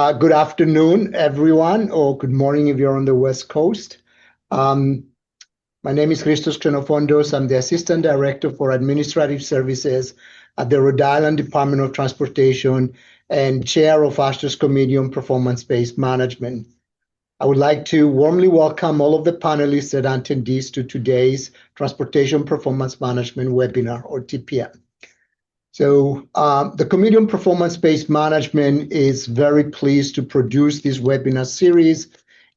Good afternoon, everyone, or good morning if you're on the West Coast. My name is Christos Xenofondos. I'm the Assistant Director for Administrative Services at the Rhode Island Department of Transportation and Chair of AASHTO's Committee on Performance-Based Management. I would like to warmly welcome all of the panelists and attendees to today's Transportation Performance Management Webinar, or TPM. So the Committee on Performance-Based Management is very pleased to produce this webinar series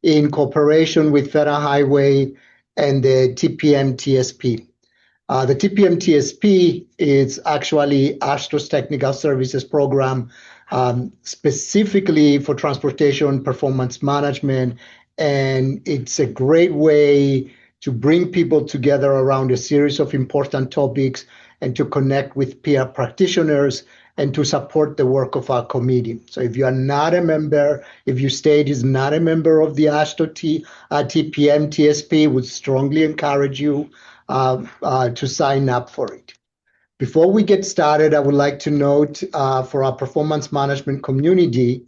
in cooperation with Federal Highway and the TPM TSP. The TPM TSP is actually AASHTO's Technical Services Program specifically for transportation performance management, and it's a great way to bring people together around a series of important topics and to connect with peer practitioners and to support the work of our committee. So if you are not a member, if your state is not a member of the AASHTO TPM TSP, would strongly encourage you to sign up for it. Before we get started, I would like to note for our performance management community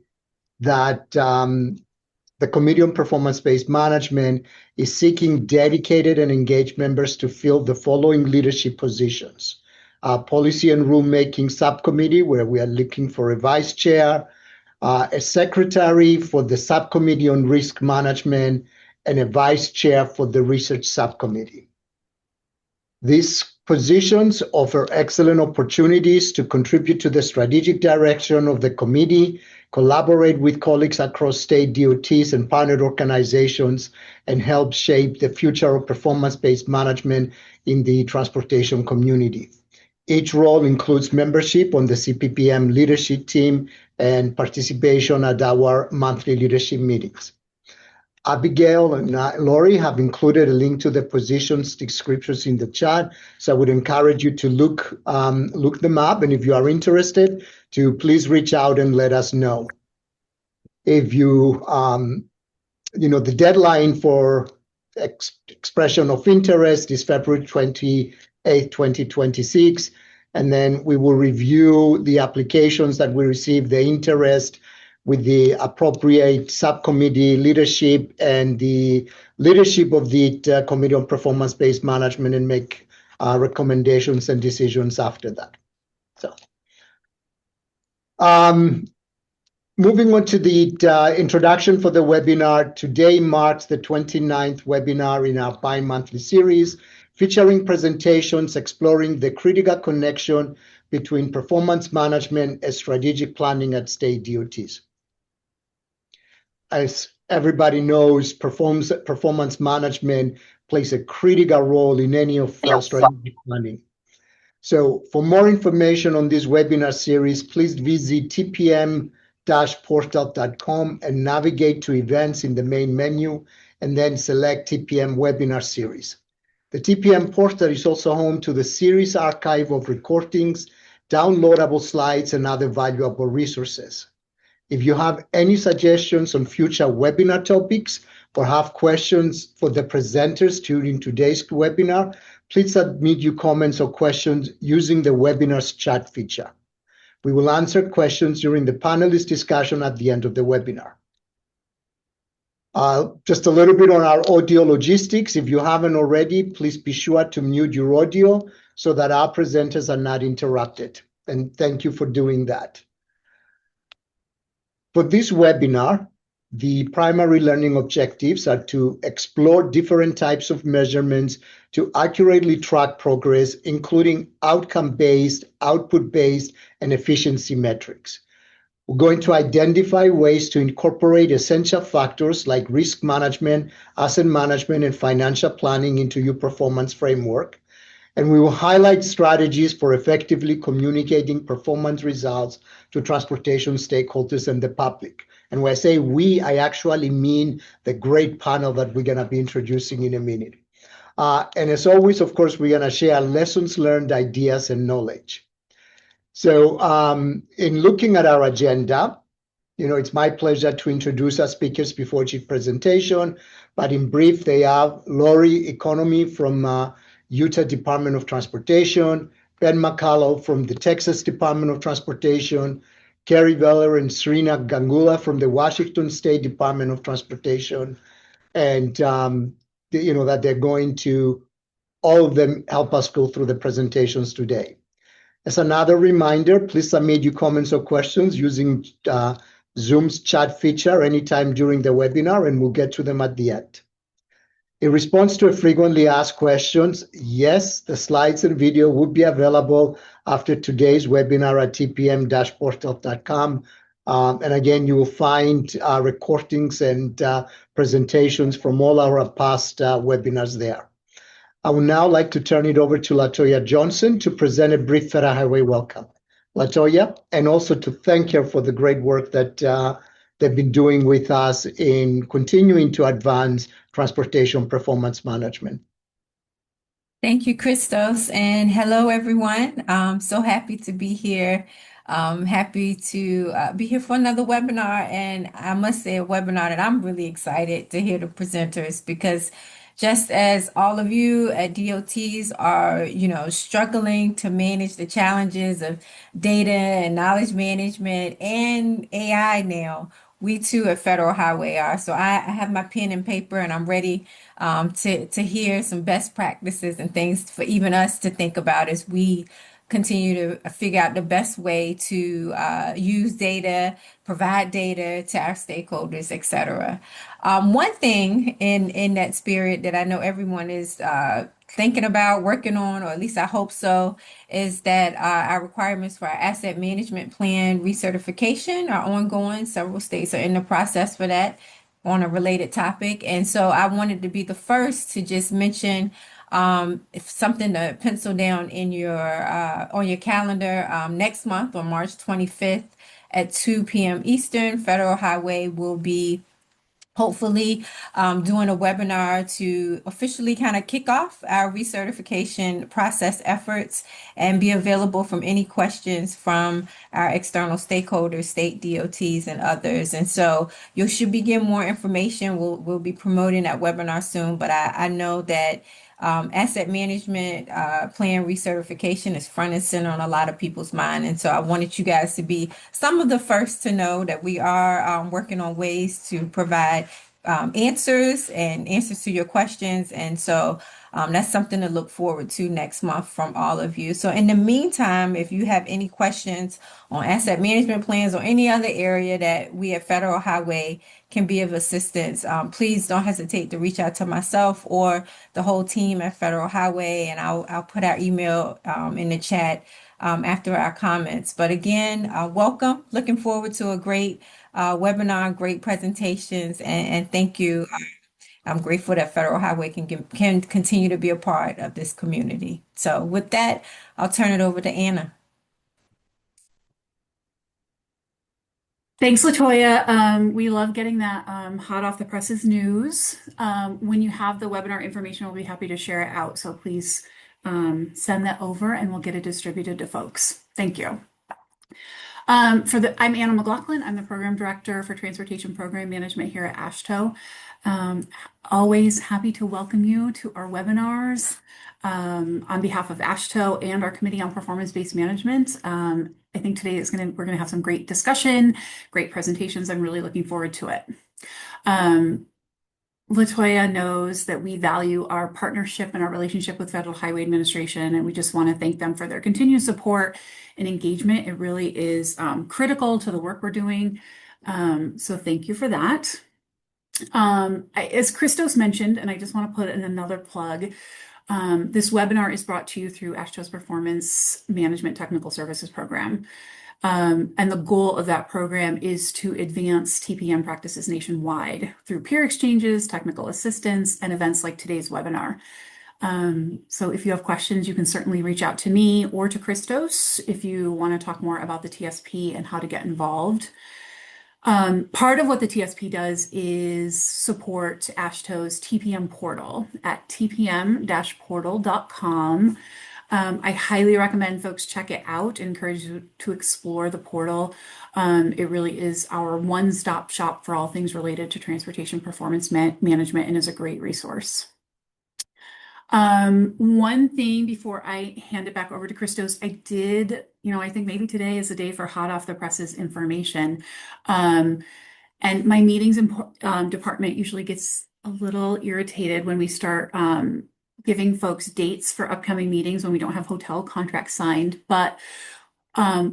that the Committee on Performance-Based Management is seeking dedicated and engaged members to fill the following leadership positions. Policy and Rulemaking Subcommittee, where we are looking for a vice chair, a secretary for the Subcommittee on Risk Management, and a vice chair for the Research Subcommittee. These positions offer excellent opportunities to contribute to the strategic direction of the committee, collaborate with colleagues across state DOTs and partner organizations, and help shape the future of performance-based management in the transportation community. Each role includes membership on the CPPM leadership team and participation at our monthly leadership meetings. Abigail and Lori have included a link to the positions descriptions in the chat, so I would encourage you to look them up, and if you are interested, to please reach out and let us know. If you, the deadline for expression of interest is February 28th, 2026, and then we will review the applications that we receive, the interest, with the appropriate subcommittee leadership and the leadership of the Committee on Performance-Based Management, and make recommendations and decisions after that. So, moving on to the introduction for the webinar, today marks the 29th webinar in our bi-monthly series, featuring presentations exploring the critical connection between performance management and strategic planning at state DOTs. As everybody knows, performance management plays a critical role in any of strategic planning. So for more information on this webinar series, please visit tpm-portal.com and navigate to events in the main menu, and then select TPM Webinar Series. The TPM portal is also home to the series archive of recordings, downloadable slides, and other valuable resources. If you have any suggestions on future webinar topics or have questions for the presenters during today's webinar, please submit your comments or questions using the webinar's chat feature. We will answer questions during the panelist discussion at the end of the webinar. Just a little bit on our audio logistics. If you haven't already, please be sure to mute your audio so that our presenters are not interrupted. And thank you for doing that. For this webinar, the primary learning objectives are to explore different types of measurements to accurately track progress, including outcome-based, output-based, and efficiency metrics. We're going to identify ways to incorporate essential factors like risk management, asset management, and financial planning into your performance framework. And we will highlight strategies for effectively communicating performance results to transportation stakeholders and the public. And when I say we, I actually mean the great panel that we're going to be introducing in a minute. And as always, of course, we're going to share lessons learned, ideas, and knowledge. So in looking at our agenda, it's my pleasure to introduce our speakers before each presentation. But in brief, they are Lori Economy from Utah Department of Transportation, Ben McCullough from the Texas Department of Transportation, Kerry Veller and Serena Gangula from the Washington State Department of Transportation, and that they're going to, all of them, help us go through the presentations today. As another reminder, please submit your comments or questions using Zoom's chat feature anytime during the webinar, and we'll get to them at the end. In response to frequently asked questions, yes, the slides and video will be available after today's webinar at tpm-portal.com. And again, you will find recordings and presentations from all our past webinars there. I would now like to turn it over to Latoya Johnson to present a brief Federal Highway welcome. Latoya, and also to thank her for the great work that they've been doing with us in continuing to advance transportation performance management. Thank you, Christos, and hello, everyone. I'm so happy to be here. Happy to be here for another webinar, and I must say a webinar that I'm really excited to hear the presenters, because just as all of you at DOTs are, struggling to manage the challenges of data and knowledge management and AI now, we too at Federal Highway are. So I have my pen and paper, and I'm ready to hear some best practices and things for even us to think about as we continue to figure out the best way to use data, provide data to our stakeholders, et cetera. One thing in that spirit that I know everyone is thinking about, working on, or at least I hope so, is that our requirements for our asset management plan recertification are ongoing. Several states are in the process for that on a related topic. And so I wanted to be the first to just mention if something to pencil down in your on your calendar. Next month on March 25th at 2 p.m. Eastern, Federal Highway will be hopefully doing a webinar to officially kind of kick off our recertification process efforts and be available from any questions from our external stakeholders, state DOTs, and others. And so you should be getting more information. We'll be promoting that webinar soon, but I know that asset management plan recertification is front and center on a lot of people's mind. And so I wanted you guys to be some of the first to know that we are working on ways to provide answers to your questions. And so that's something to look forward to next month from all of you. So in the meantime, if you have any questions on asset management plans or any other area that we at Federal Highway can be of assistance, please don't hesitate to reach out to myself or the whole team at Federal Highway, and I'll put our email in the chat after our comments. But again, welcome. Looking forward to a great webinar, great presentations, and thank you. I'm grateful that Federal Highway can continue to be a part of this community. So with that, I'll turn it over to Anna. Thanks, Latoya. We love getting that hot off the presses news. When you have the webinar information, we'll be happy to share it out. So please send that over and we'll get it distributed to folks. Thank you. I'm Anna McLaughlin. I'm the Program Director for Transportation Program Management here at AASHTO. Always happy to welcome you to our webinars on behalf of AASHTO and our Committee on Performance-Based Management. I think today we're gonna have some great discussion, great presentations. I'm really looking forward to it. Latoya knows that we value our partnership and our relationship with Federal Highway Administration, and we just want to thank them for their continued support and engagement. It really is critical to the work we're doing. So thank you for that. As Christos mentioned, and I just want to put in another plug, this webinar is brought to you through AASHTO's Performance Management Technical Services Program. And the goal of that program is to advance TPM practices nationwide through peer exchanges, technical assistance, and events like today's webinar. So if you have questions, you can certainly reach out to me or to Christos if you want to talk more about the TSP and how to get involved. Part of what the TSP does is support AASHTO's TPM portal at tpm-portal.com. I highly recommend folks check it out. Encourage you to explore the portal. It really is our one-stop shop for all things related to transportation performance management and is a great resource. One thing before I hand it back over to Christos, I did, I think maybe today is the day for hot off the presses information. Um, and my meetings department usually gets a little irritated when we start giving folks dates for upcoming meetings when we don't have hotel contracts signed. But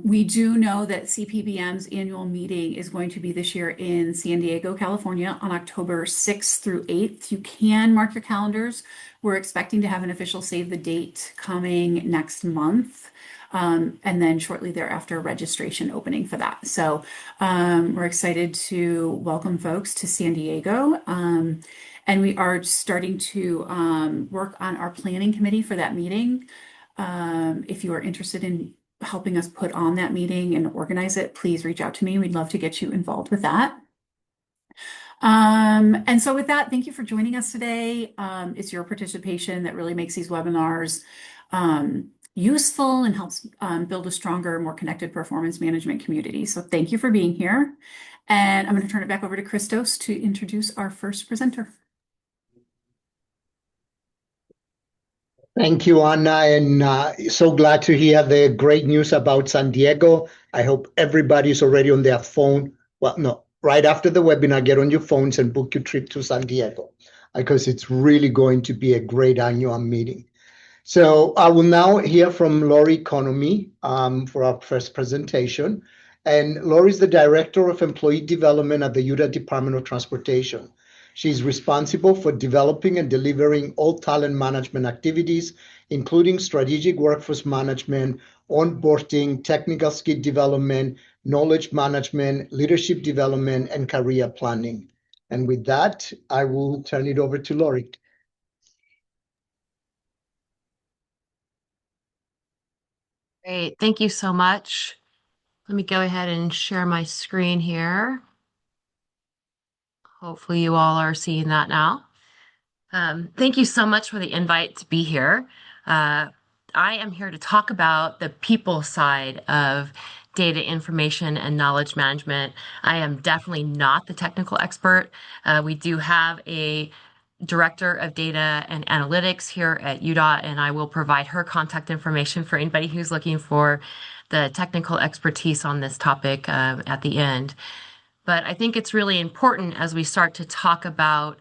we do know that CPBM's annual meeting is going to be this year in San Diego, California on October 6th through 8th. You can mark your calendars. We're expecting to have an official save the date coming next month. And then shortly thereafter, registration opening for that. So we're excited to welcome folks to San Diego. And we are starting to work on our planning committee for that meeting. If you are interested in helping us put on that meeting and organize it, please reach out to me. We'd love to get you involved with that. And so with that, thank you for joining us today. It's your participation that really makes these webinars useful and helps build a stronger, more connected performance management community. So thank you for being here. And I'm going to turn it back over to Christos to introduce our first presenter. Thank you, Anna, and so glad to hear the great news about San Diego. I hope everybody's already on their phone. Well, no, right after the webinar, get on your phones and book your trip to San Diego because it's really going to be a great annual meeting. So I will now hear from Lori Economy for our first presentation. And Lori is the Director of Employee Development at the Utah Department of Transportation. She's responsible for developing and delivering all talent management activities, including strategic workforce management, onboarding, technical skill development, knowledge management, leadership development, and career planning. And with that, I will turn it over to Lori. Great. Thank you so much. Let me go ahead and share my screen here. Hopefully you all are seeing that now. Thank you so much for the invite to be here. I am here to talk about the people side of data information and knowledge management. I am definitely not the technical expert. We do have a director of data and analytics here at UDOT, and I will provide her contact information for anybody who's looking for the technical expertise on this topic at the end. But I think it's really important as we start to talk about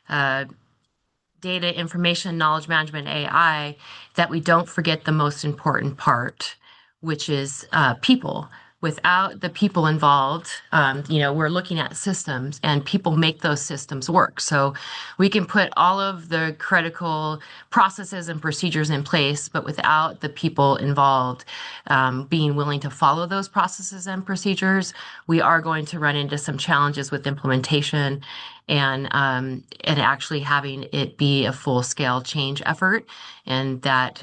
data information, knowledge management, AI, that we don't forget the most important part, which is people. Without the people involved, we're looking at systems and people make those systems work. So we can put all of the critical processes and procedures in place, but without the people involved being willing to follow those processes and procedures, we are going to run into some challenges with implementation and actually having it be a full-scale change effort, and that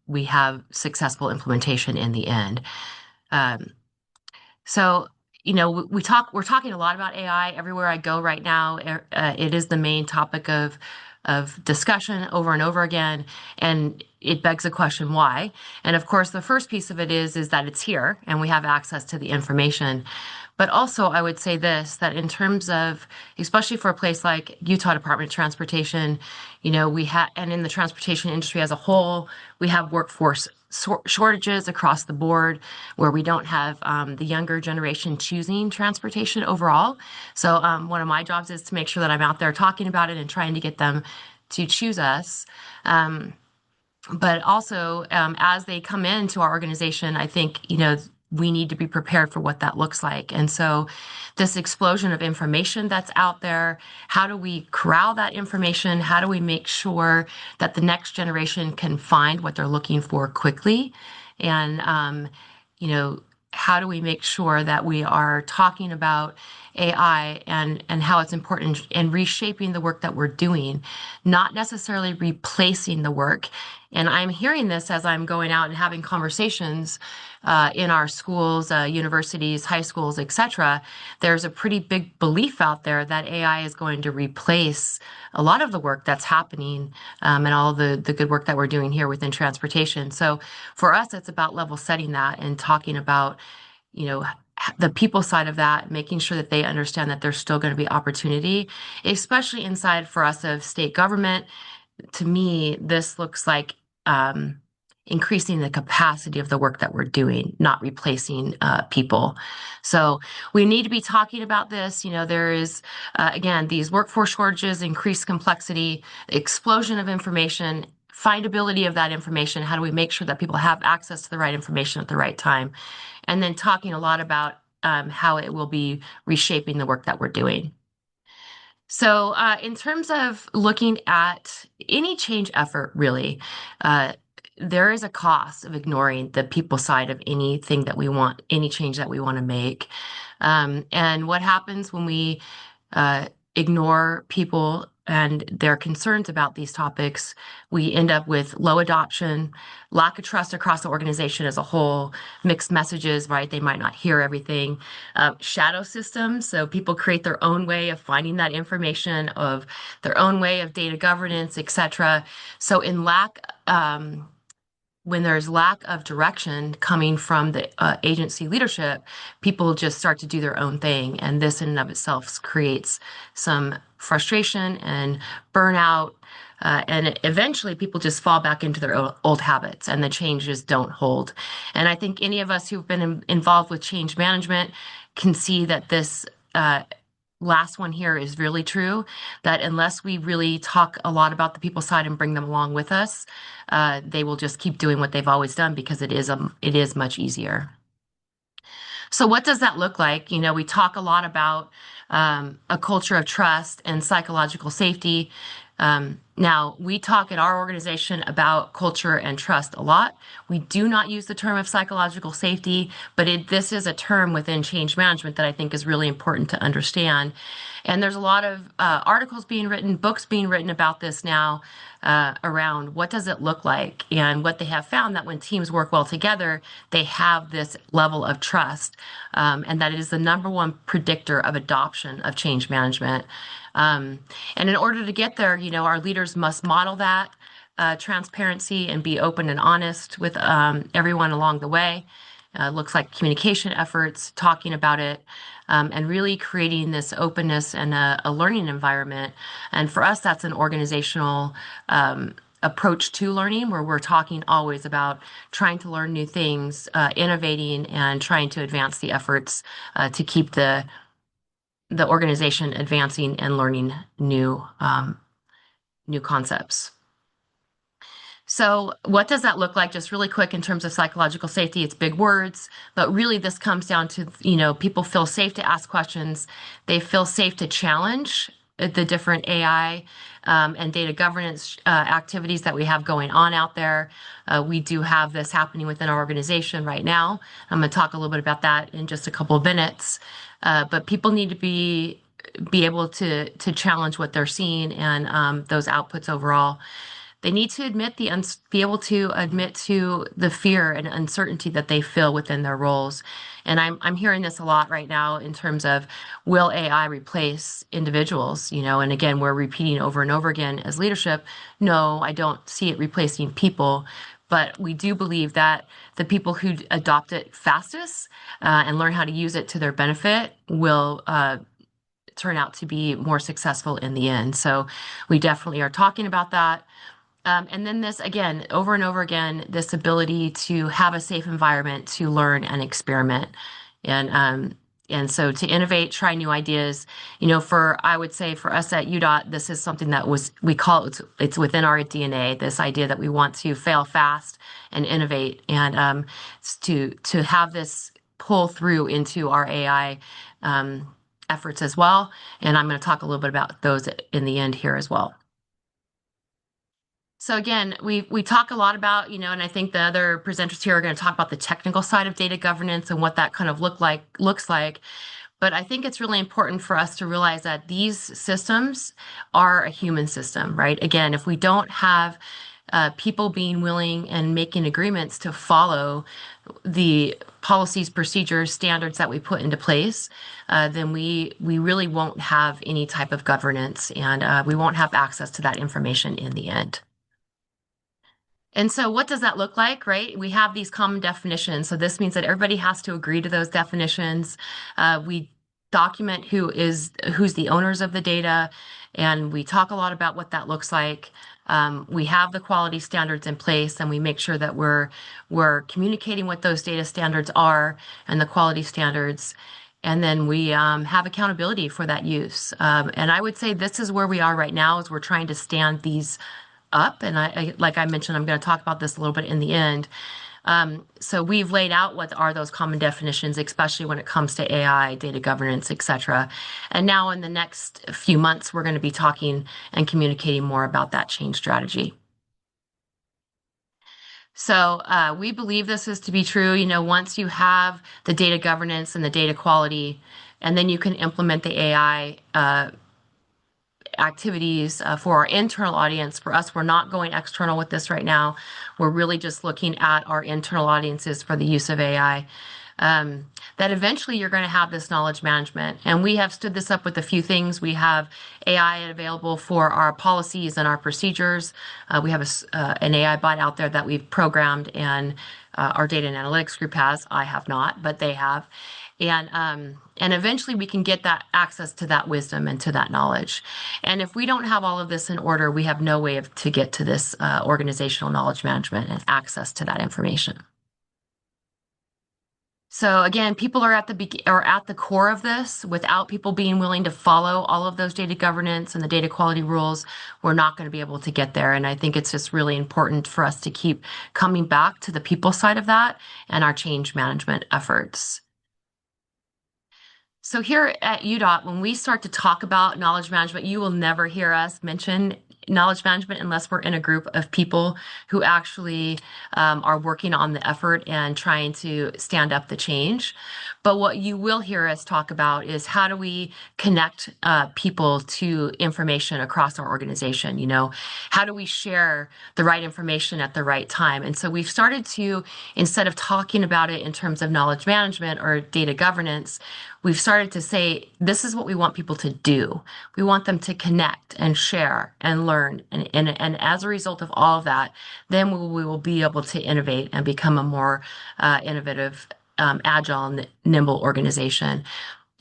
we have successful implementation in the end. So, we're talking a lot about AI everywhere I go right now. It is the main topic of discussion over and over again, and it begs the question, why? And of course, the first piece of it is that it's here and we have access to the information. But also, I would say this, that in terms of, especially for a place like Utah Department of Transportation, and in the transportation industry as a whole, we have workforce shortages across the board where we don't have the younger generation choosing transportation overall. So one of my jobs is to make sure that I'm out there talking about it and trying to get them to choose us. But also, as they come into our organization, I think, we need to be prepared for what that looks like. And so this explosion of information that's out there, how do we corral that information? How do we make sure that the next generation can find what they're looking for quickly? And, how do we make sure that we are talking about AI and how it's important in reshaping the work that we're doing, not necessarily replacing the work. And I'm hearing this as I'm going out and having conversations in our schools, universities, high schools, etc. There's a pretty big belief out there that AI is going to replace a lot of the work that's happening and all the good work that we're doing here within transportation. So for us, it's about level setting that and talking about, the people side of that, making sure that they understand that there's still going to be opportunity, especially inside for us of state government, to me, this looks like increasing the capacity of the work that we're doing, not replacing people. So we need to be talking about this. There is, again, these workforce shortages, increased complexity, explosion of information, findability of that information. How do we make sure that people have access to the right information at the right time? And then talking a lot about how it will be reshaping the work that we're doing. So, in terms of looking at any change effort, really, there is a cost of ignoring the people side of anything that we want, any change that we want to make. And what happens when we ignore people and their concerns about these topics, we end up with low adoption, lack of trust across the organization as a whole, mixed messages, right? They might not hear everything. Shadow systems, so people create their own way of finding that information, of their own way of data governance, etc. So when there's lack of direction coming from the agency leadership, people just start to do their own thing. And this in and of itself creates some frustration and burnout. And eventually people just fall back into their old habits and the changes don't hold. And I think any of us who've been involved with change management can see that this last one here is really true, that unless we really talk a lot about the people side and bring them along with us, they will just keep doing what they've always done because it is much easier. So what does that look like? We talk a lot about a culture of trust and psychological safety. Now, we talk at our organization about culture and trust a lot. We do not use the term of psychological safety, but this is a term within change management that I think is really important to understand. And there's a lot of articles being written, books being written about this now around what does it look like, and what they have found that when teams work well together, they have this level of trust, and that it is the number one predictor of adoption of change management. And in order to get there, our leaders must model that transparency and be open and honest with everyone along the way. Looks like communication efforts, talking about it, and really creating this openness and a learning environment. And for us, that's an organizational approach to learning, where we're talking always about trying to learn new things, innovating, and trying to advance the efforts to keep the organization advancing and learning new concepts. So what does that look like? Just really quick in terms of psychological safety, it's big words, but really this comes down to, people feel safe to ask questions. They feel safe to challenge the different AI and data governance activities that we have going on out there. We do have this happening within our organization right now. I'm going to talk a little bit about that in just a couple of minutes. But people need to be able to challenge what they're seeing and those outputs overall. They need to be able to admit to the fear and uncertainty that they feel within their roles. And I'm hearing this a lot right now in terms of, will AI replace individuals? And again, we're repeating over and over again as leadership, no, I don't see it replacing people. But we do believe that the people who adopt it fastest and learn how to use it to their benefit will turn out to be more successful in the end. So we definitely are talking about that. And then this, again, over and over again, this ability to have a safe environment to learn and experiment. And so to innovate, try new ideas, I would say for us at UDOT, this is something that we call it's within our DNA, this idea that we want to fail fast and innovate, and to have this pull through into our AI efforts as well. And I'm going to talk a little bit about those in the end here as well. So again, we talk a lot about, and I think the other presenters here are going to talk about the technical side of data governance and what that kind of looks like. But I think it's really important for us to realize that these systems are a human system, right? Again, if we don't have people being willing and making agreements to follow the policies, procedures, standards that we put into place, then we really won't have any type of governance, and we won't have access to that information in the end. And so what does that look like, right? We have these common definitions. So this means that everybody has to agree to those definitions. We document who's the owners of the data, and we talk a lot about what that looks like. we have the quality standards in place, and we make sure that we're communicating what those data standards are and the quality standards. And then we have accountability for that use. And I would say this is where we are right now, is we're trying to stand these up. And like I mentioned, I'm going to talk about this a little bit in the end. So we've laid out what are those common definitions, especially when it comes to AI, data governance, et cetera. And now in the next few months, we're going to be talking and communicating more about that change strategy. So we believe this is to be true. Once you have the data governance and the data quality, and then you can implement the AI activities for our internal audience. For us, we're not going external with this right now. We're really just looking at our internal audiences for the use of AI. That eventually you're going to have this knowledge management. And we have stood this up with a few things. We have AI available for our policies and our procedures. We have an AI bot out there that we've programmed, and our data and analytics group has. I have not, but they have. And eventually we can get that access to that wisdom and to that knowledge. And if we don't have all of this in order, we have no way to get to this organizational knowledge management and access to that information. So again, people are at the core of this. Without people being willing to follow all of those data governance and the data quality rules, we're not going to be able to get there. And I think it's just really important for us to keep coming back to the people side of that and our change management efforts. So here at UDOT, when we start to talk about knowledge management, you will never hear us mention knowledge management unless we're in a group of people who actually are working on the effort and trying to stand up the change. But what you will hear us talk about is how do we connect people to information across our organization? How do we share the right information at the right time? And so we've started to, instead of talking about it in terms of knowledge management or data governance, we've started to say, this is what we want people to do. We want them to connect and share and learn. And as a result of all of that, then we will be able to innovate and become a more innovative, agile, and nimble organization.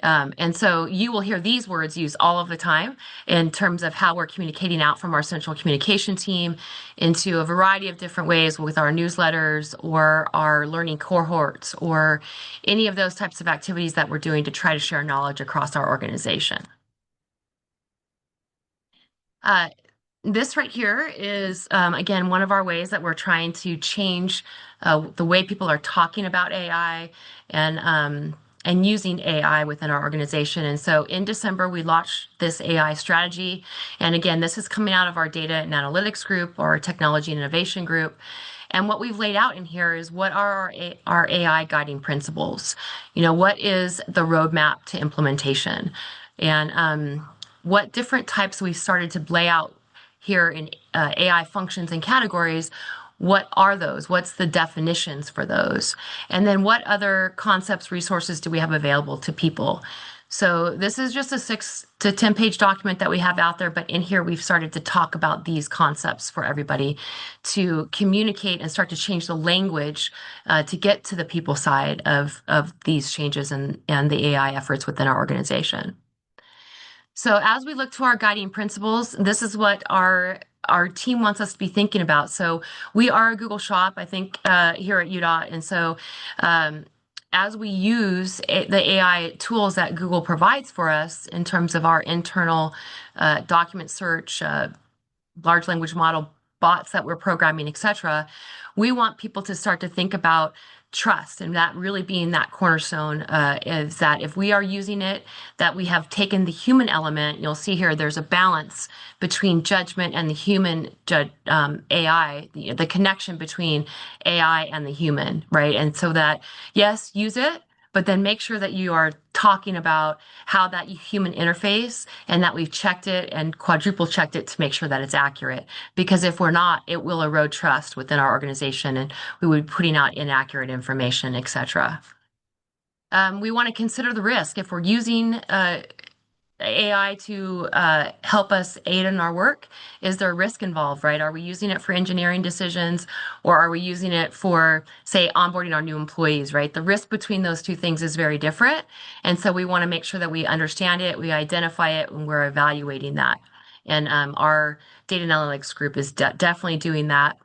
And so you will hear these words used all of the time in terms of how we're communicating out from our central communication team into a variety of different ways with our newsletters or our learning cohorts or any of those types of activities that we're doing to try to share knowledge across our organization. This right here is, again, one of our ways that we're trying to change the way people are talking about AI and using AI within our organization. And so in December, we launched this AI strategy. And again, this is coming out of our data and analytics group or our technology and innovation group. And what we've laid out in here is what are our AI guiding principles? What is the roadmap to implementation? And what different types we started to lay out here in AI functions and categories. What are those? What's the definitions for those? And then what other concepts, resources do we have available to people? So this is just a 6 to 10 page document that we have out there, but in here we've started to talk about these concepts for everybody to communicate and start to change the language to get to the people side of these changes and the AI efforts within our organization. So as we look to our guiding principles, this is what our team wants us to be thinking about. So we are a Google shop, I think, here at UDOT. And so as we use the AI tools that Google provides for us in terms of our internal document search, large language model bots that we're programming, et cetera, we want people to start to think about trust, and that really being that cornerstone is that if we are using it, that we have taken the human element. You'll see here there's a balance between judgment and the human AI, the connection between AI and the human, right? And so that, yes, use it, but then make sure that you are talking about how that human interface and that we've checked it and quadruple checked it to make sure that it's accurate. Because if we're not, it will erode trust within our organization and we would be putting out inaccurate information, et cetera. We want to consider the risk. If we're using AI to help us aid in our work, is there a risk involved, right? Are we using it for engineering decisions or are we using it for, say, onboarding our new employees, right? The risk between those two things is very different. And so we want to make sure that we understand it, we identify it, and we're evaluating that. And our data analytics group is definitely doing that.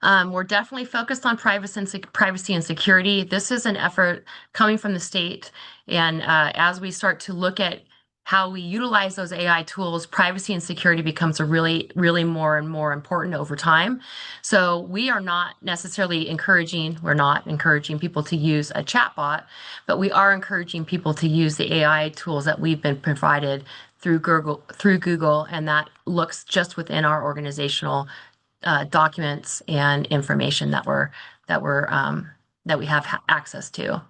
We're definitely focused on privacy and security. This is an effort coming from the state. And as we start to look at how we utilize those AI tools, privacy and security becomes a really more and more important over time. So we're not encouraging people to use a chatbot, but we are encouraging people to use the AI tools that we've been provided through Google, and that looks just within our organizational documents and information that we have access to.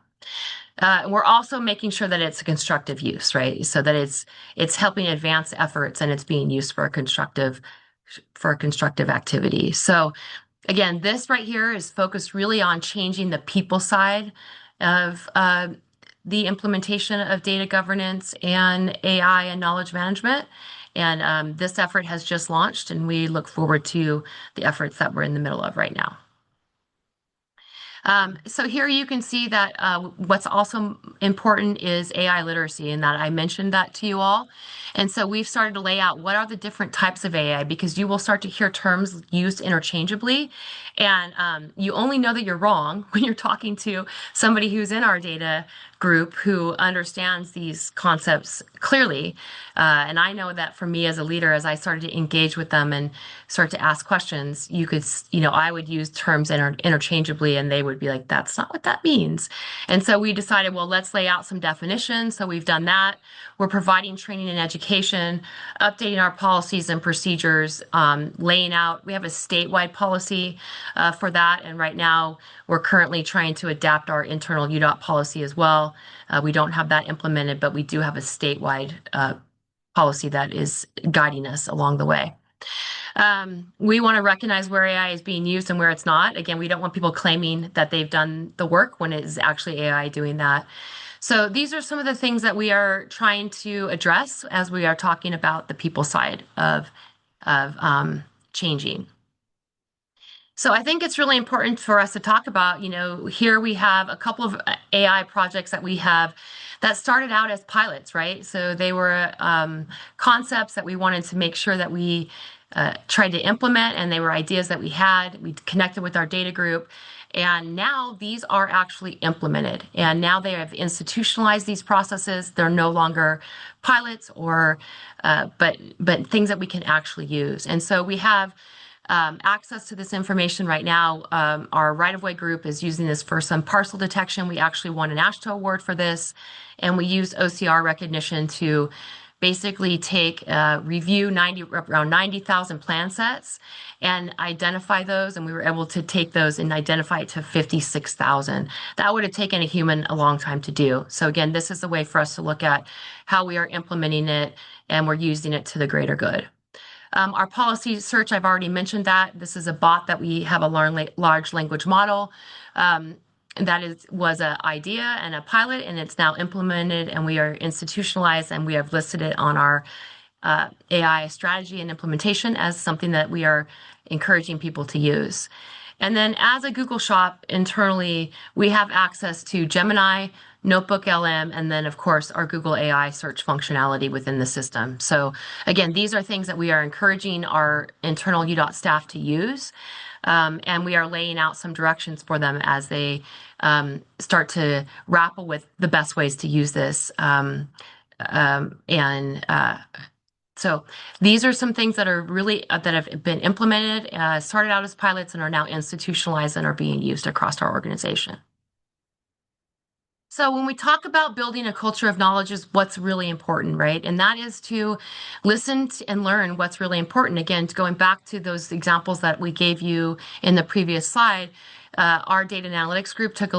We're also making sure that it's a constructive use, right? So that it's helping advance efforts and it's being used for a constructive activity. So again, this right here is focused really on changing the people side of the implementation of data governance and AI and knowledge management. And this effort has just launched, and we look forward to the efforts that we're in the middle of right now. So here you can see that what's also important is AI literacy, and that I mentioned that to you all. And so we've started to lay out what are the different types of AI, because you will start to hear terms used interchangeably. And you only know that you're wrong when you're talking to somebody who's in our data group who understands these concepts clearly. And I know that for me as a leader, as I started to engage with them and start to ask questions, I would use terms interchangeably and they would be like, that's not what that means. And so we decided, well, let's lay out some definitions. So we've done that. We're providing training and education, updating our policies and procedures, laying out, we have a statewide policy for that. And right now we're currently trying to adapt our internal UDOT policy as well. We don't have that implemented, but we do have a statewide policy that is guiding us along the way. We want to recognize where AI is being used and where it's not. Again, we don't want people claiming that they've done the work when it is actually AI doing that. So these are some of the things that we are trying to address as we are talking about the people side of changing. So I think it's really important for us to talk about, here we have a couple of AI projects that we have that started out as pilots, right? So they were concepts that we wanted to make sure that we tried to implement, and they were ideas that we had. We connected with our data group, and now these are actually implemented. And now they have institutionalized these processes. They're no longer pilots but things that we can actually use. And so we have access to this information right now. Our right-of-way group is using this for some parcel detection. We actually won an AASHTO award for this, and we use OCR recognition to basically review around 90,000 plan sets and identify those, and we were able to take those and identify it to 56,000. That would have taken a human a long time to do. So again, this is a way for us to look at how we are implementing it, and we're using it to the greater good. Our policy search, I've already mentioned that. This is a bot that we have a large language model. That was an idea and a pilot, and it's now implemented, and we are institutionalized, and we have listed it on our AI strategy and implementation as something that we are encouraging people to use. And then as a Google shop internally, we have access to Gemini, Notebook LM, and then of course our Google AI search functionality within the system. So again, these are things that we are encouraging our internal UDOT staff to use. And we are laying out some directions for them as they start to grapple with the best ways to use this. So these are some things that are that have been implemented, started out as pilots, and are now institutionalized and are being used across our organization. So when we talk about building a culture of knowledge is what's really important, right? And that is to listen and learn what's really important. Again, going back to those examples that we gave you in the previous slide, our data analytics group took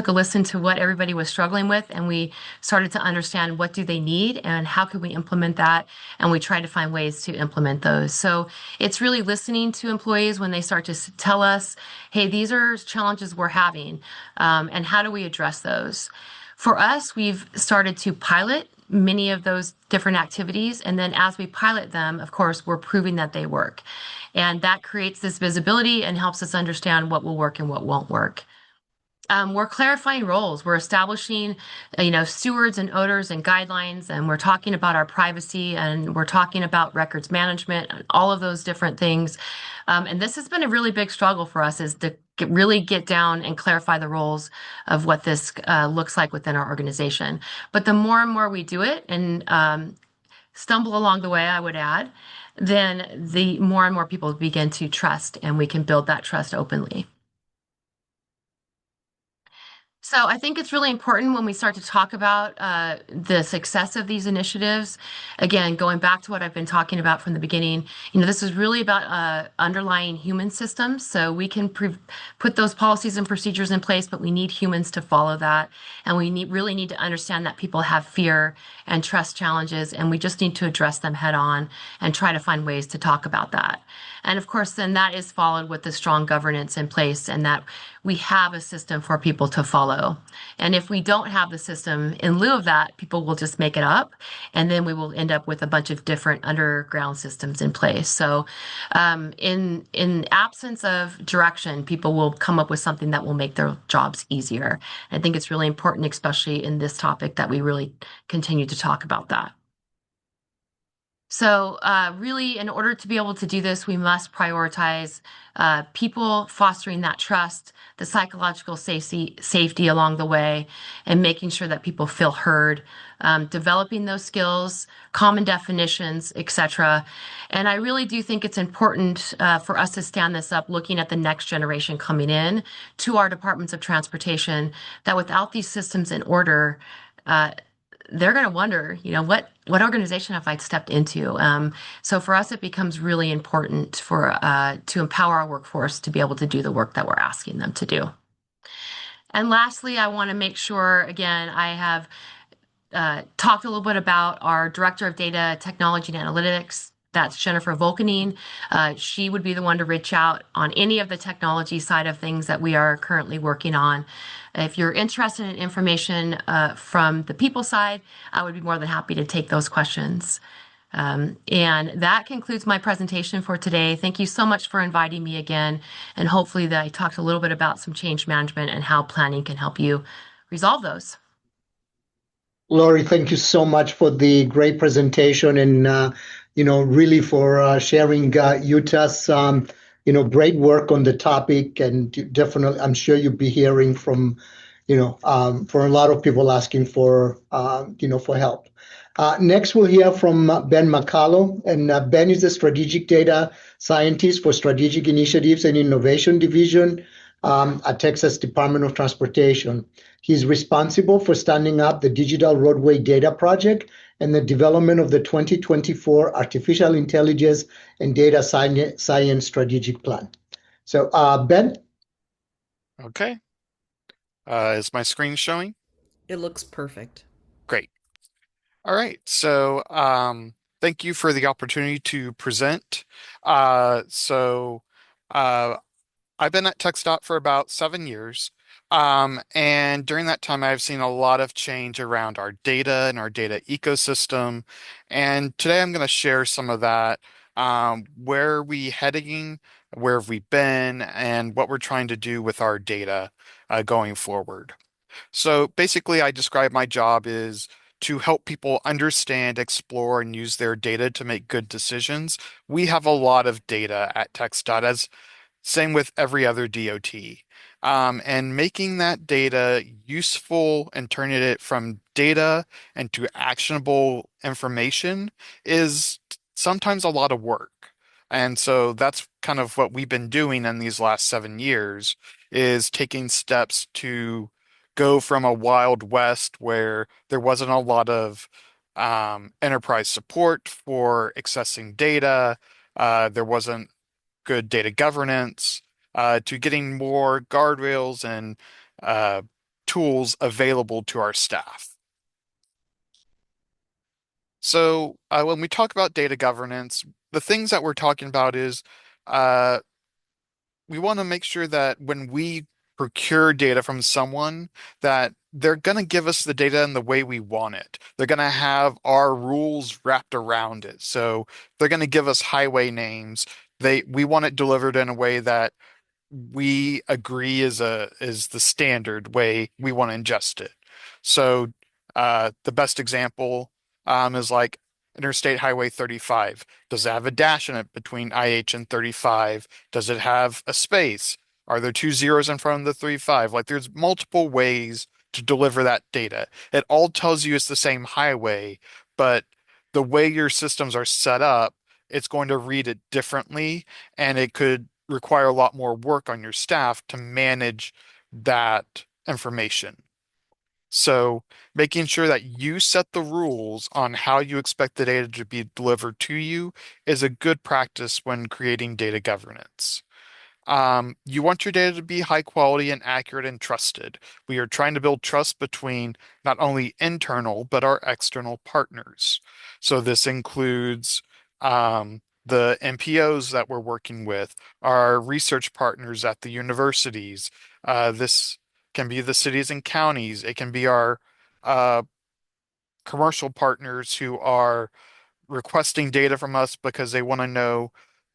a listen to what everybody was struggling with, and we started to understand what do they need and how can we implement that, and we tried to find ways to implement those. So it's really listening to employees when they start to tell us, hey, these are challenges we're having, and how do we address those? For us, we've started to pilot many of those different activities, and then as we pilot them, of course, we're proving that they work. And that creates this visibility and helps us understand what will work and what won't work. we're clarifying roles. We're establishing, stewards and owners and guidelines, and we're talking about our privacy, and we're talking about records management and all of those different things. And this has been a really big struggle for us, is to really get down and clarify the roles of what this looks like within our organization. But the more and more we do it, and stumble along the way, I would add, then the more and more people begin to trust, and we can build that trust openly. So I think it's really important when we start to talk about the success of these initiatives. Again, going back to what I've been talking about from the beginning, this is really about underlying human systems. So we can put those policies and procedures in place, but we need humans to follow that. And we really need to understand that people have fear and trust challenges, and we just need to address them head on and try to find ways to talk about that. And of course, then that is followed with the strong governance in place, and that we have a system for people to follow. And if we don't have the system, in lieu of that, people will just make it up, and then we will end up with a bunch of different underground systems in place. So, in absence of direction, people will come up with something that will make their jobs easier. I think it's really important, especially in this topic, that we really continue to talk about that. So really, in order to be able to do this, we must prioritize people fostering that trust, the psychological safety along the way, and making sure that people feel heard, developing those skills, common definitions, etc. And I really do think it's important for us to stand this up, looking at the next generation coming in to our departments of transportation, that without these systems in order, they're going to wonder, what organization have I stepped into? So for us, it becomes really important to empower our workforce to be able to do the work that we're asking them to do. And lastly, I want to make sure, again, I have talked a little bit about our Director of Data Technology and Analytics. That's Jennifer Volkenine. She would be the one to reach out on any of the technology side of things that we are currently working on. If you're interested in information from the people side, I would be more than happy to take those questions. And that concludes my presentation for today. Thank you so much for inviting me again. And hopefully that I talked a little bit about some change management and how planning can help you resolve those. Lori, thank you so much for the great presentation, and really for sharing Utah's great work on the topic. And definitely, I'm sure you'll be hearing from for a lot of people asking for for help. Next, we'll hear from Ben McCullough, and Ben is the strategic data scientist for Strategic Initiatives and Innovation Division at Texas Department of Transportation. He's responsible for standing up the Digital Roadway Data Project and the development of the 2024 Artificial Intelligence and Data Science Strategic Plan. So, Ben? Okay. Is my screen showing? It looks perfect. Great. All right. So, thank you for the opportunity to present. I've been at TxDOT for about 7 years. And during that time, I've seen a lot of change around our data and our data ecosystem. And today I'm going to share some of that. Where are we heading? Where have we been? And what we're trying to do with our data going forward. So basically, I describe my job is to help people understand, explore, and use their data to make good decisions. We have a lot of data at TxDOT, as same with every other DOT. And making that data useful and turning it from data into actionable information is sometimes a lot of work. And so that's kind of what we've been doing in these last 7 years, is taking steps to go from a Wild West where there wasn't a lot of enterprise support for accessing data. There wasn't good data governance, to getting more guardrails and tools available to our staff. So when we talk about data governance, the things that we're talking about is we want to make sure that when we procure data from someone, that they're going to give us the data in the way we want it. They're going to have our rules wrapped around it. So they're going to give us highway names. We want it delivered in a way that we agree is the standard way we want to ingest it. So the best example is like Interstate Highway 35. Does it have a dash in it between IH and 35? Does it have a space? Are there two zeros in front of the 35? Like there's multiple ways to deliver that data. It all tells you it's the same highway, but the way your systems are set up, it's going to read it differently, and it could require a lot more work on your staff to manage that information. So making sure that you set the rules on how you expect the data to be delivered to you is a good practice when creating data governance. You want your data to be high quality and accurate and trusted. We are trying to build trust between not only internal, but our external partners. So this includes the NPOs that we're working with, our research partners at the universities. This can be the cities and counties. It can be our uh, commercial partners who are requesting data from us because they want to know,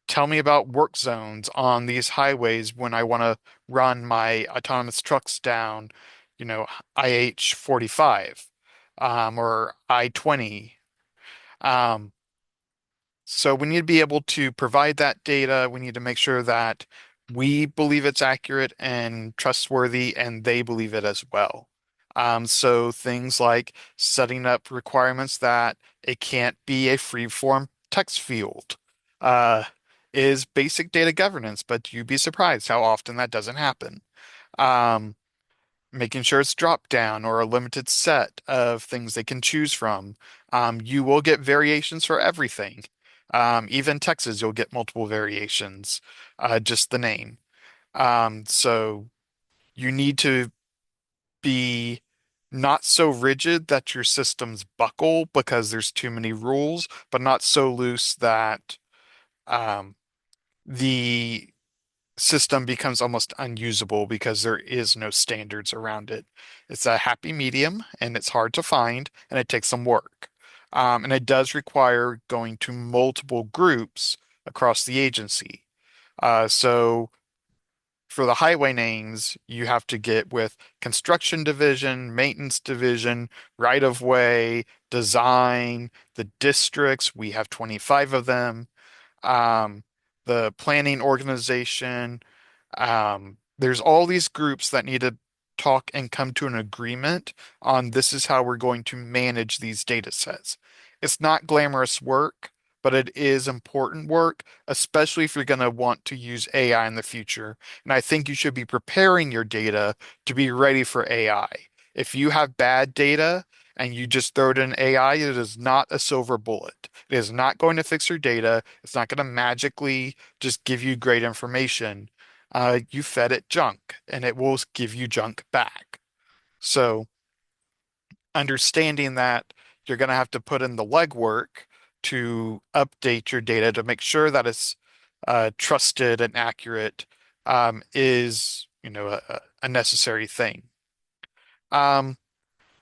tell me about work zones on these highways when I want to run my autonomous trucks down, IH 45 or I-20. Um, so we need to be able to provide that data. We need to make sure that we believe it's accurate and trustworthy, and they believe it as well. So things like setting up requirements that it can't be a free-form text field uh, is basic data governance, but you'd be surprised how often that doesn't happen. Um, Making sure it's drop down or a limited set of things they can choose from. You will get variations for everything. Even Texas, you'll get multiple variations, just the name. So you need to be not so rigid that your systems buckle because there's too many rules, but not so loose that um, the system becomes almost unusable because there is no standards around it. It's a happy medium and it's hard to find and it takes some work. And it does require going to multiple groups across the agency. So for the highway names, you have to get with construction division, maintenance division, right of way, design, the districts. We have 25 of them, um, the planning organization. There's all these groups that need to talk and come to an agreement on this is how we're going to manage these data sets. It's not glamorous work, but it is important work, especially if you're going to want to use AI in the future. And I think you should be preparing your data to be ready for AI. If you have bad data and you just throw it in AI, it is not a silver bullet. It is not going to fix your data. It's not going to magically just give you great information. You fed it junk and it will give you junk back. So understanding that you're going to have to put in the legwork to update your data to make sure that it's trusted and accurate is, a necessary thing. Um,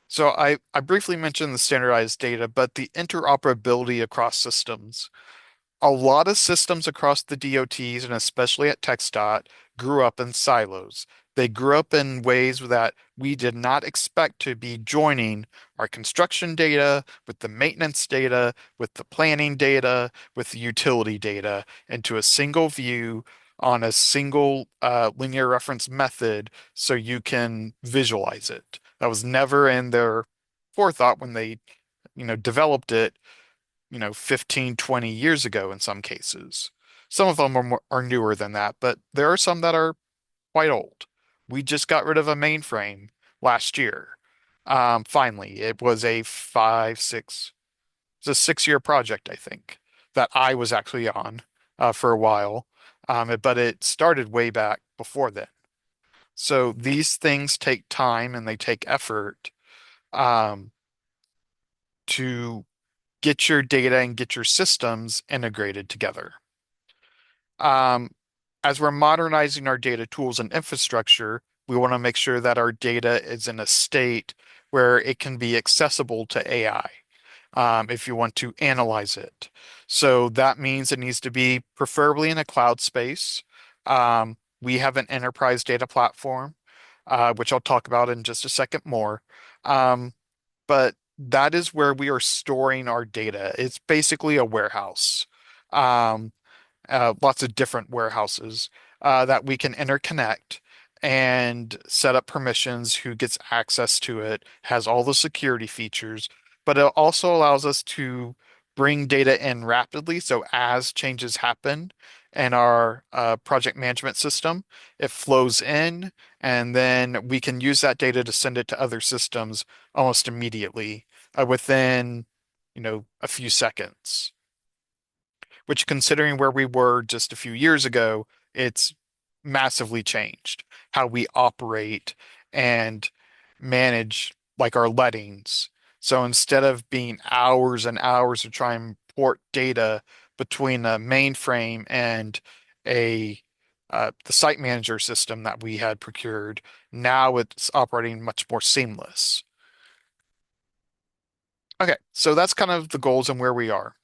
so I briefly mentioned the standardized data, but the interoperability across systems. A lot of systems across the DOTs and especially at TxDOT grew up in silos. They grew up in ways that we did not expect to be joining our construction data with the maintenance data, with the planning data, with the utility data into a single view on a single linear reference method so you can visualize it. That was never in their forethought when they, developed it 15, 20 years ago in some cases. Some of them are newer than that, but there are some that are quite old. We just got rid of a mainframe last year. Finally, it was a it's a 6-year project, I think, that I was actually on for a while. But it started way back before then. So these things take time and they take effort um, to get your data and get your systems integrated together. Um, as we're modernizing our data tools and infrastructure, we want to make sure that our data is in a state where it can be accessible to AI if you want to analyze it. So that means it needs to be preferably in a cloud space. Um, we have an enterprise data platform, which I'll talk about in just a second more. Um, but that is where we are storing our data. It's basically a warehouse. Um, Lots of different warehouses that we can interconnect and set up permissions, who gets access to it, has all the security features, but it also allows us to bring data in rapidly. So as changes happen in our project management system, it flows in, and then we can use that data to send it to other systems almost immediately, within, a few seconds, which, considering where we were just a few years ago, it's massively changed how we operate and manage like our lettings. So instead of being hours and hours to try and port data between a mainframe and a the site manager system that we had procured, now it's operating much more seamless. Okay, so that's kind of the goals and where we are.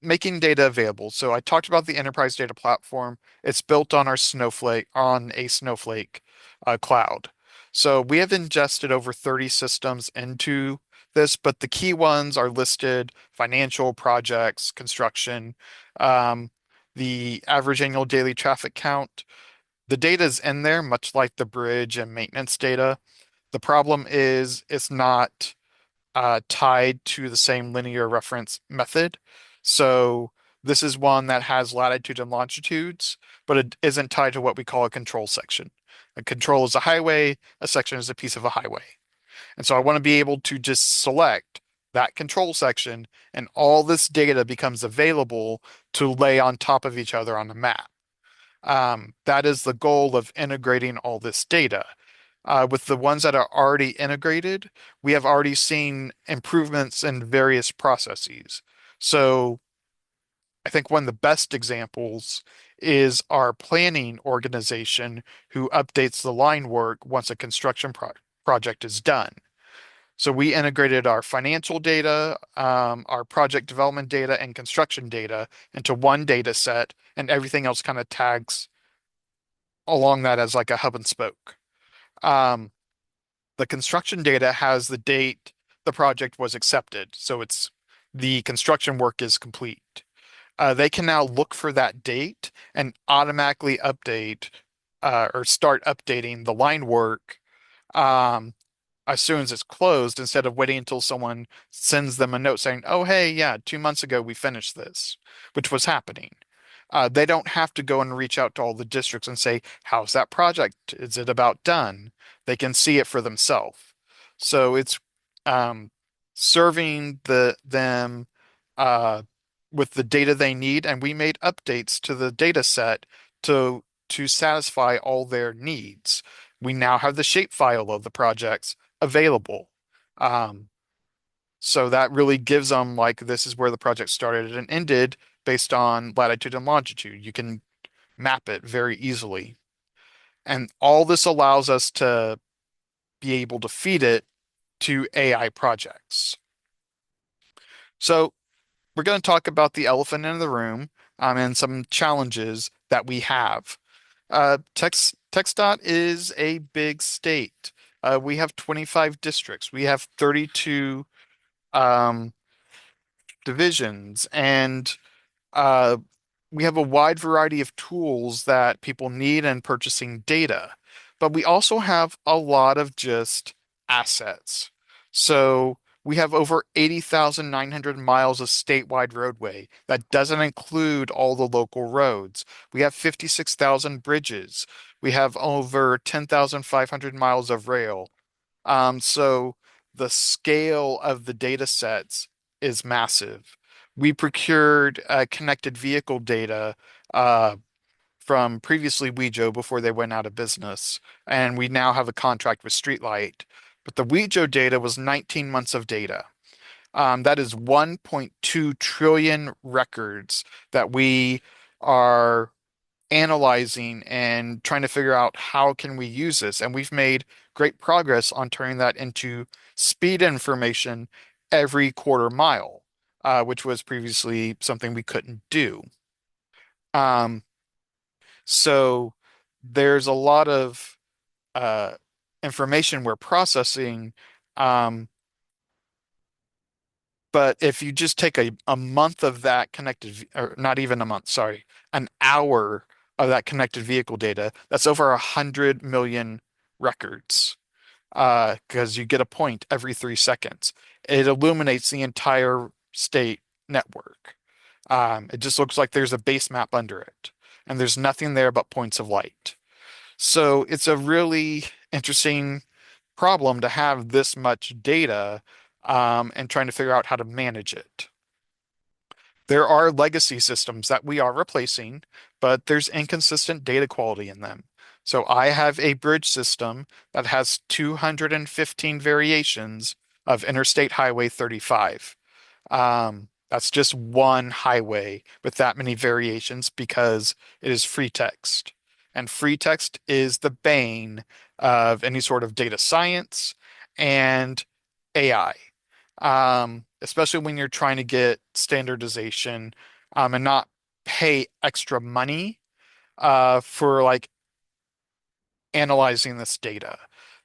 Making data available. So I talked about the enterprise data platform. It's built on a Snowflake cloud. So we have ingested over 30 systems into this, but the key ones are listed: financial, projects, construction, um, the average annual daily traffic count. The data is in there, much like the bridge and maintenance data. The problem is it's not tied to the same linear reference method. So this is one that has latitude and longitudes, but it isn't tied to what we call a control section. A control is a highway, a section is a piece of a highway. And so I want to be able to just select that control section, and all this data becomes available to lay on top of each other on the map. That is the goal of integrating all this data. With the ones that are already integrated, we have already seen improvements in various processes. So I think one of the best examples is our planning organization, who updates the line work once a construction project is done. So we integrated our financial data, our project development data, and construction data into one data set, and everything else kind of tags along that as like a hub and spoke. Um, the construction data has the date the project was accepted, so the construction work is complete. They can now look for that date and automatically update or start updating the line work um, as soon as it's closed, instead of waiting until someone sends them a note saying, "Oh, hey, yeah, 2 months ago we finished this," which was happening. They don't have to go and reach out to all the districts and say, "How's that project? Is it about done?" They can see it for themselves. So it's um, serving them uh, with the data they need, and we made updates to the data set to satisfy all their needs. We now have the shapefile of the projects available. Um, so that really gives them, like, this is where the project started and ended based on latitude and longitude. You can map it very easily. And all this allows us to be able to feed it to AI projects. So we're going to talk about the elephant in the room, and some challenges that we have. TxDOT is a big state. We have 25 districts. We have 32 um, divisions, and uh, we have a wide variety of tools that people need in purchasing data. But we also have a lot of just assets. So we have over 80,900 miles of statewide roadway. That doesn't include all the local roads. We have 56,000 bridges. We have over 10,500 miles of rail. So the scale of the data sets is massive. We procured connected vehicle data uh, from previously Wejo before they went out of business, and we now have a contract with Streetlight. But the Wejo data was 19 months of data. That is 1.2 trillion records that we are analyzing and trying to figure out how can we use this. And we've made great progress on turning that into speed information every quarter mile, which was previously something we couldn't do. Um, so there's a lot of information we're processing. But if you just take a month of that or not even a month, sorry, an hour of that connected vehicle data, that's over 100 million records. Because you get a point every 3 seconds. It illuminates the entire state network. It just looks like there's a base map under it, and there's nothing there but points of light. So it's a really interesting problem to have this much data, and trying to figure out how to manage it. There are legacy systems that we are replacing, but there's inconsistent data quality in them. So I have a bridge system that has 215 variations of Interstate Highway 35. That's just one highway with that many variations because it is free text. And free text is the bane of any sort of data science and AI, especially when you're trying to get standardization, and not pay extra money for like analyzing this data.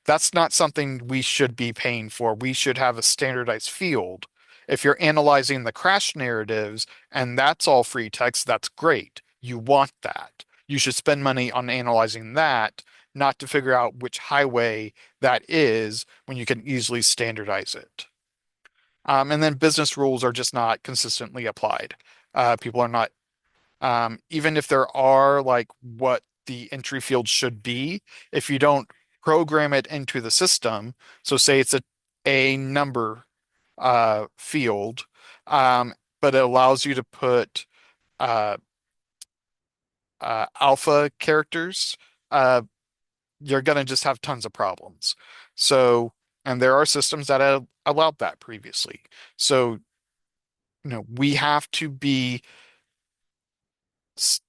That's not something we should be paying for. We should have a standardized field. If you're analyzing the crash narratives and that's all free text, that's great. You want that. You should spend money on analyzing that, not to figure out which highway that is when you can easily standardize it. And then business rules are just not consistently applied. People are not, even if there are like what the entry field should be, if you don't program it into the system, so say it's a number field, but it allows you to put uh, alpha characters, uh, you're going to just have tons of problems. So, and there are systems that have allowed that previously. So, we have to be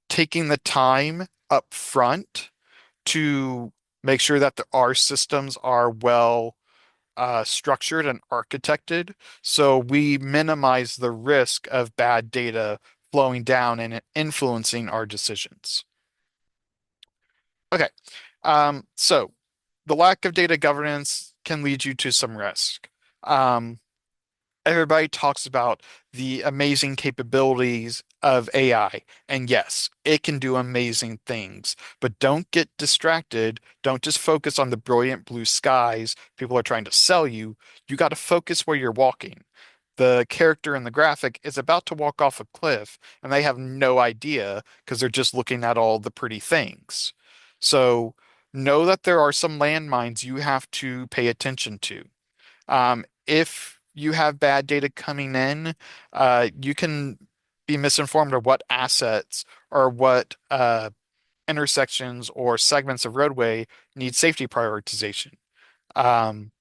taking the time up front to make sure that our systems are well structured and architected, so we minimize the risk of bad data flowing down and influencing our decisions. Okay, so the lack of data governance can lead you to some risk. Um, Everybody talks about the amazing capabilities of AI. And yes, it can do amazing things, but don't get distracted. Don't just focus on the brilliant blue skies people are trying to sell you. You got to focus where you're walking. The character in the graphic is about to walk off a cliff, and they have no idea because they're just looking at all the pretty things. So know that there are some landmines you have to pay attention to. If you have bad data coming in, you can be misinformed of what assets or what intersections or segments of roadway need safety prioritization. Um,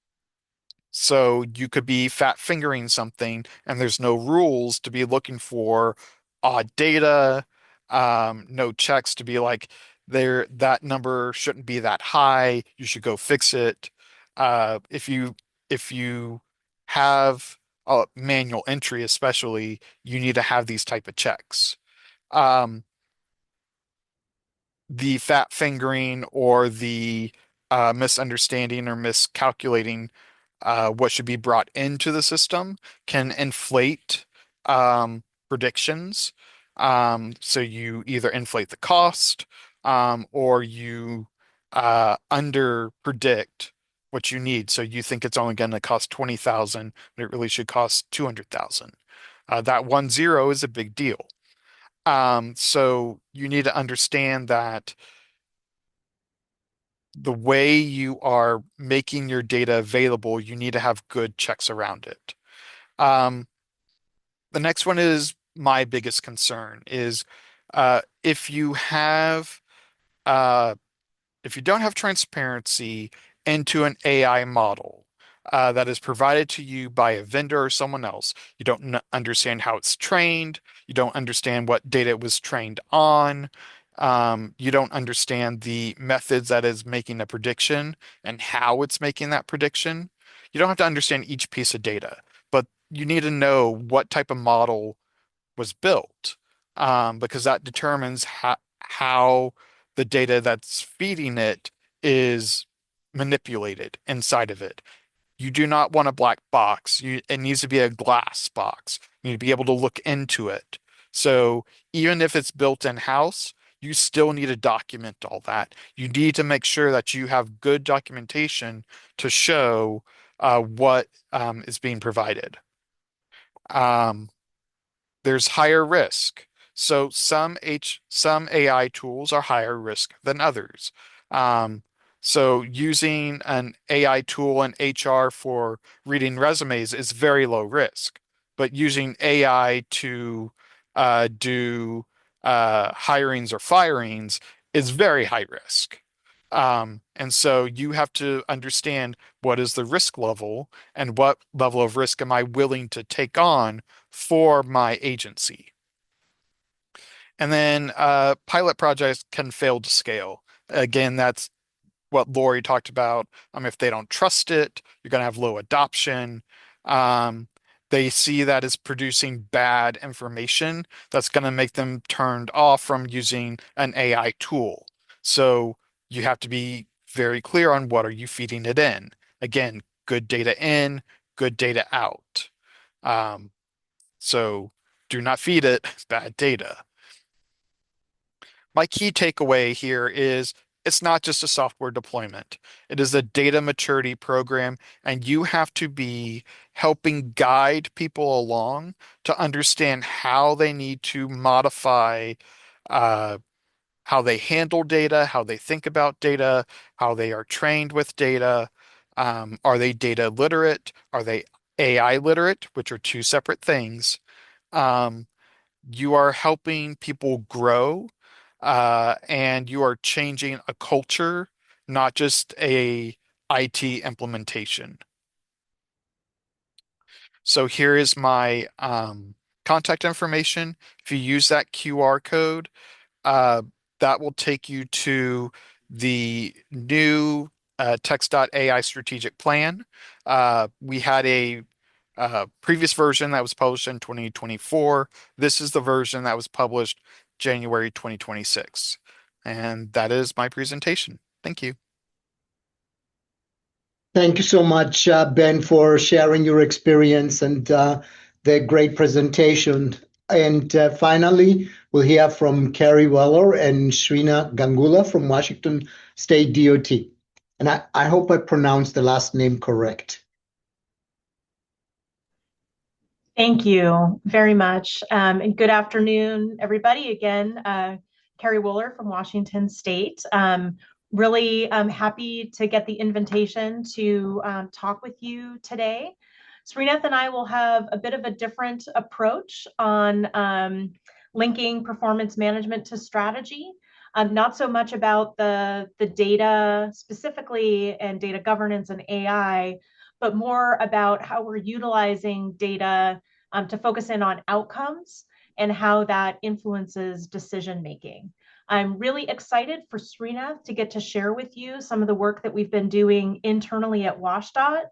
so you could be fat fingering something and there's no rules to be looking for odd data, no checks to be like that number shouldn't be that high, you should go fix it. If you have a manual entry, especially, you need to have these type of checks. Um, the fat fingering or the misunderstanding or miscalculating what should be brought into the system can inflate predictions. So you either inflate the cost, or you under predict what you need. So you think it's only going to cost 20,000, but it really should cost 200,000. That 1 0 is a big deal. So you need to understand that the way you are making your data available, you need to have good checks around it. Um, the next one is my biggest concern is if you have uh, if you don't have transparency into an AI model that is provided to you by a vendor or someone else, you don't understand how it's trained, you don't understand what data it was trained on, you don't understand the methods that is making a prediction and how it's making that prediction. You don't have to understand each piece of data, but you need to know what type of model was built, because that determines how the data that's feeding it is manipulated inside of it. You do not want a black box. It needs to be a glass box. You need to be able to look into it. So even if it's built in-house, you still need to document all that. You need to make sure that you have good documentation to show what is being provided. Um, there's higher risk. So some AI tools are higher risk than others. Um, so using an AI tool in HR for reading resumes is very low risk, but using AI to do hirings or firings is very high risk. And so you have to understand what is the risk level and what level of risk am I willing to take on for my agency. And then pilot projects can fail to scale. Again, that's what Lori talked about. If they don't trust it, you're going to have low adoption. Um, they see that as producing bad information that's going to make them turned off from using an AI tool. So you have to be very clear on what are you feeding it in. Again, good data in, good data out. Um, so do not feed it bad data. My key takeaway here is it's not just a software deployment. It is a data maturity program, and you have to be helping guide people along to understand how they need to modify uh, how they handle data, how they think about data, how they are trained with data. Are they data literate? Are they AI literate, which are two separate things? Um, you are helping people grow, and you are changing a culture, not just a IT implementation. So here is my contact information. If you use that QR code, uh, that will take you to the new text.ai strategic plan. We had a previous version that was published in 2024. This is the version that was published January 2026. And that is my presentation. Thank you. Thank you so much, Ben, for sharing your experience and the great presentation. And finally, we'll hear from Carrie Weller and Srinath Gangula from Washington State DOT. And I hope I pronounced the last name correct. Thank you very much. And good afternoon, everybody. Again, Carrie Wooler from Washington State. Really happy to get the invitation to talk with you today. Srinath and I will have a bit of a different approach on linking performance management to strategy. Not so much about the data specifically and data governance and AI, but more about how we're utilizing data to focus in on outcomes and how that influences decision making. I'm really excited for Srinath to get to share with you some of the work that we've been doing internally at WashDOT.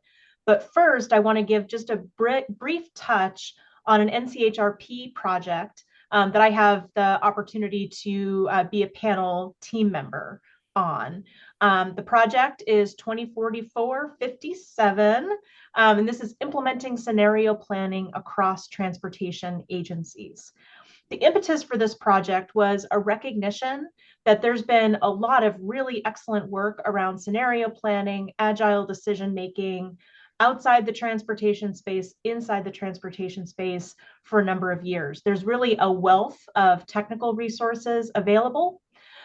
But first, I want to give just a brief touch on an NCHRP project that I have the opportunity to be a panel team member on. The project is 2044-57, and this is implementing scenario planning across transportation agencies. The impetus for this project was a recognition that there's been a lot of really excellent work around scenario planning, agile decision making, outside the transportation space, inside the transportation space for a number of years. There's really a wealth of technical resources available,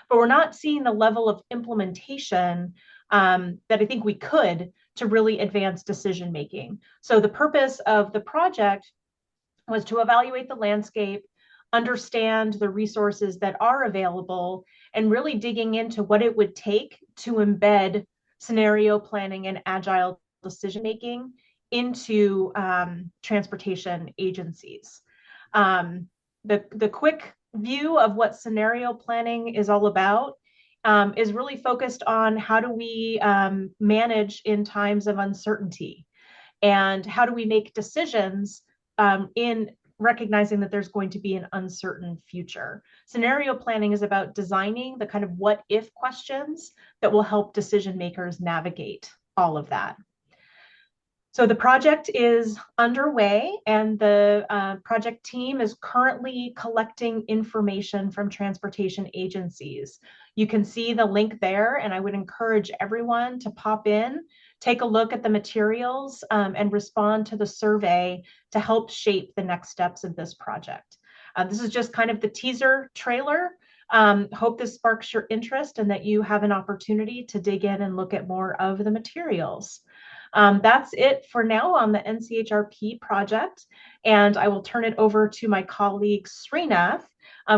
but we're not seeing the level of implementation that I think we could to really advance decision making. So the purpose of the project was to evaluate the landscape, understand the resources that are available, and really digging into what it would take to embed scenario planning and agile decision making into transportation agencies. The quick view of what scenario planning is all about is really focused on how do we manage in times of uncertainty, and how do we make decisions in recognizing that there's going to be an uncertain future. Scenario planning is about designing the kind of what if questions that will help decision makers navigate all of that. So the project is underway, and the project team is currently collecting information from transportation agencies. You can see the link there, and I would encourage everyone to pop in, take a look at the materials, and respond to the survey to help shape the next steps of this project. This is just kind of the teaser trailer. Hope this sparks your interest and that you have an opportunity to dig in and look at more of the materials. That's it for now on the NCHRP project, and I will turn it over to my colleague Srinath,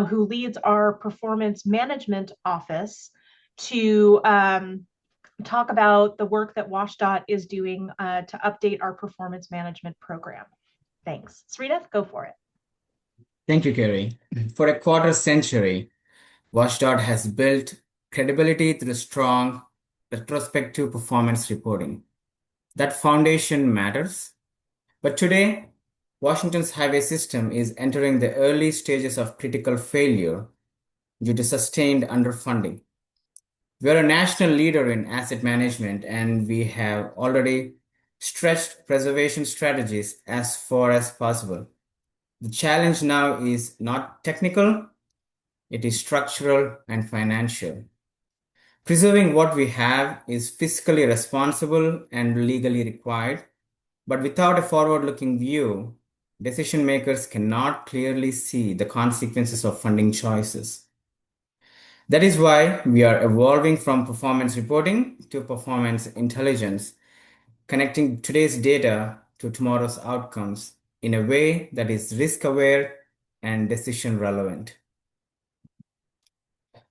who leads our performance management office, to talk about the work that WashDOT is doing to update our performance management program. Thanks. Srinath, go for it. Thank you, Kerry. For a quarter century, WashDOT has built credibility through strong retrospective performance reporting. That foundation matters. But today, Washington's highway system is entering the early stages of critical failure due to sustained underfunding. We're a national leader in asset management, and we have already stretched preservation strategies as far as possible. The challenge now is not technical, it is structural and financial. Preserving what we have is fiscally responsible and legally required, but without a forward-looking view, decision makers cannot clearly see the consequences of funding choices. That is why we are evolving from performance reporting to performance intelligence, connecting today's data to tomorrow's outcomes in a way that is risk-aware and decision-relevant.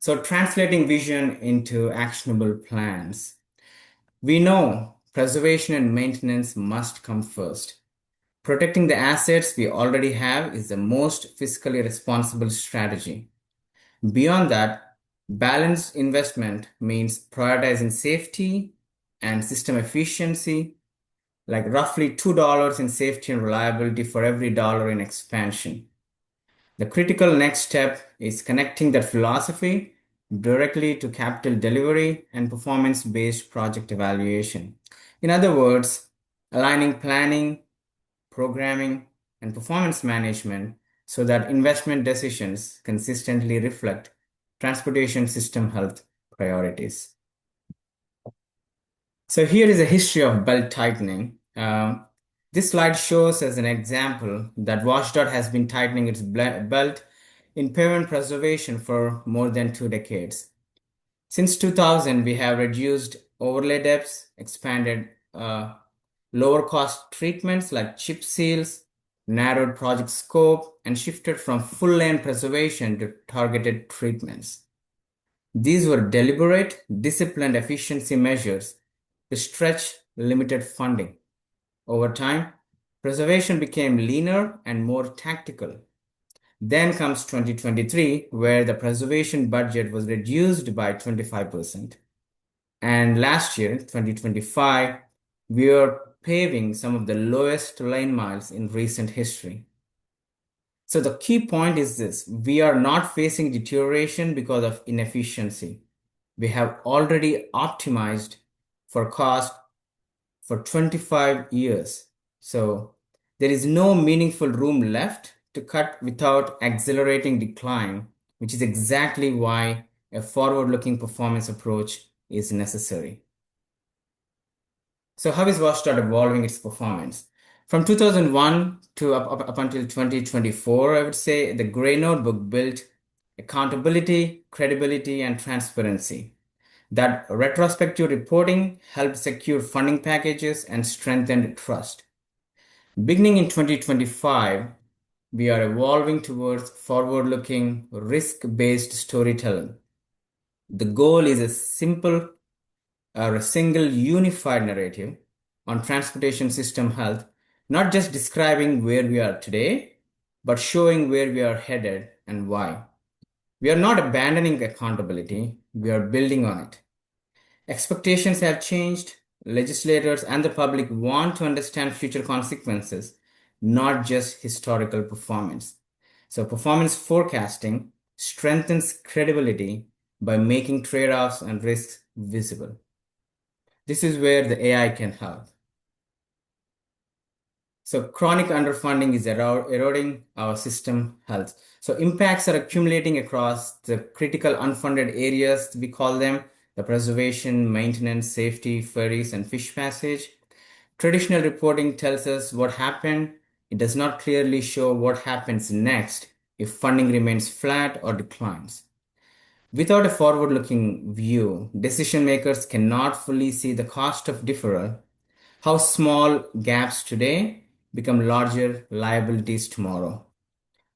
So translating vision into actionable plans. We know preservation and maintenance must come first. Protecting the assets we already have is the most fiscally responsible strategy. Beyond that, balanced investment means prioritizing safety and system efficiency, like roughly $2 in safety and reliability for every dollar in expansion. The critical next step is connecting that philosophy directly to capital delivery and performance-based project evaluation. In other words, aligning planning, programming, and performance management so that investment decisions consistently reflect transportation system health priorities. So here is a history of belt tightening. This slide shows as an example that WashDOT has been tightening its belt in pavement preservation for more than 2 decades. Since 2000, we have reduced overlay depths, expanded lower cost treatments like chip seals, narrowed project scope, and shifted from full lane preservation to targeted treatments. These were deliberate, disciplined efficiency measures to stretch limited funding. Over time, preservation became leaner and more tactical. Then comes 2023, where the preservation budget was reduced by 25%. And last year, 2025, we are paving some of the lowest lane miles in recent history. So the key point is this: we are not facing deterioration because of inefficiency. We have already optimized for cost for 25 years. So there is no meaningful room left to cut without accelerating decline, which is exactly why a forward-looking performance approach is necessary. So how is WashDOT evolving its performance? From 2001 to up until 2024, I would say the gray notebook built accountability, credibility, and transparency. That retrospective reporting helped secure funding packages and strengthened trust. Beginning in 2025, we are evolving towards forward-looking, risk-based storytelling. The goal is a simple or a single unified narrative on transportation system health, not just describing where we are today, but showing where we are headed and why. We are not abandoning accountability, we are building on it. Expectations have changed. Legislators and the public want to understand future consequences, not just historical performance. So performance forecasting strengthens credibility by making trade-offs and risks visible. This is where the AI can help. So chronic underfunding is eroding our system health. So impacts are accumulating across the critical unfunded areas, we call them, the preservation, maintenance, safety, ferries, and fish passage. Traditional reporting tells us what happened. It does not clearly show what happens next if funding remains flat or declines. Without a forward-looking view, decision makers cannot fully see the cost of deferral, how small gaps today become larger liabilities tomorrow.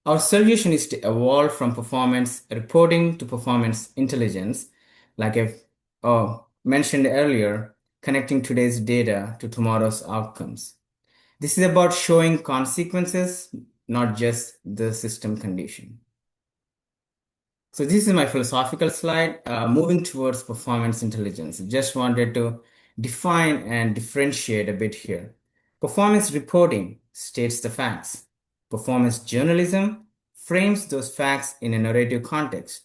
Our solution is to evolve from performance reporting to performance intelligence, like I've mentioned earlier, connecting today's data to tomorrow's outcomes. This is about showing consequences, not just the system condition. So this is my philosophical slide. Moving towards performance intelligence, just wanted to define and differentiate a bit here. Performance reporting states the facts. Performance journalism frames those facts in a narrative context.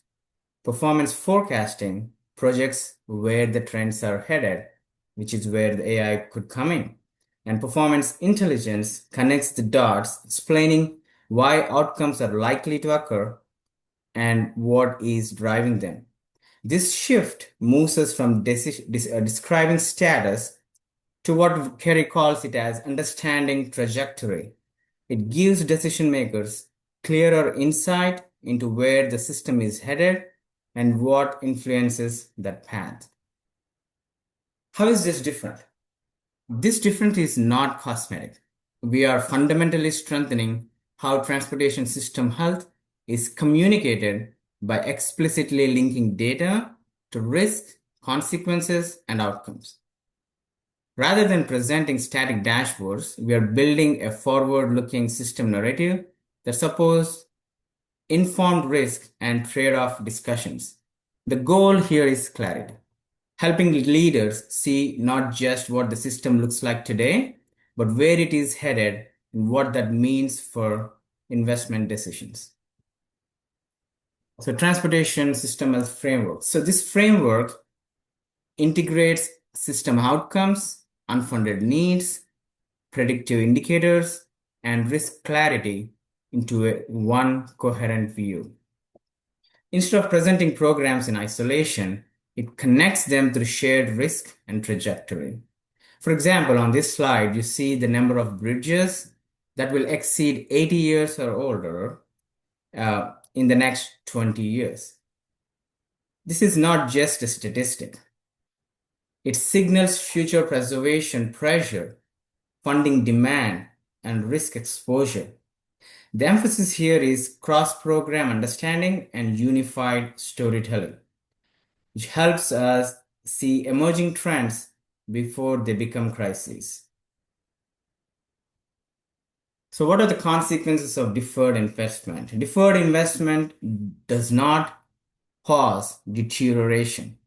Performance forecasting projects where the trends are headed, which is where the AI could come in. And performance intelligence connects the dots, explaining why outcomes are likely to occur and what is driving them. This shift moves us from describing status to what Kerry calls it as understanding trajectory. It gives decision makers clearer insight into where the system is headed and what influences that path. How is this different? This difference is not cosmetic. We are fundamentally strengthening how transportation system health is communicated by explicitly linking data to risk, consequences, and outcomes. Rather than presenting static dashboards, we are building a forward-looking system narrative that supports informed risk and trade-off discussions. The goal here is clarity, helping leaders see not just what the system looks like today, but where it is headed and what that means for investment decisions. So transportation system as framework. So this framework integrates system outcomes, unfunded needs, predictive indicators, and risk clarity into one coherent view. Instead of presenting programs in isolation, it connects them through shared risk and trajectory. For example, on this slide, you see the number of bridges that will exceed 80 years or older in the next 20 years. This is not just a statistic. It signals future preservation pressure, funding demand, and risk exposure. The emphasis here is cross-program understanding and unified storytelling, which helps us see emerging trends before they become crises. So what are the consequences of deferred investment? Deferred investment does not pause deterioration.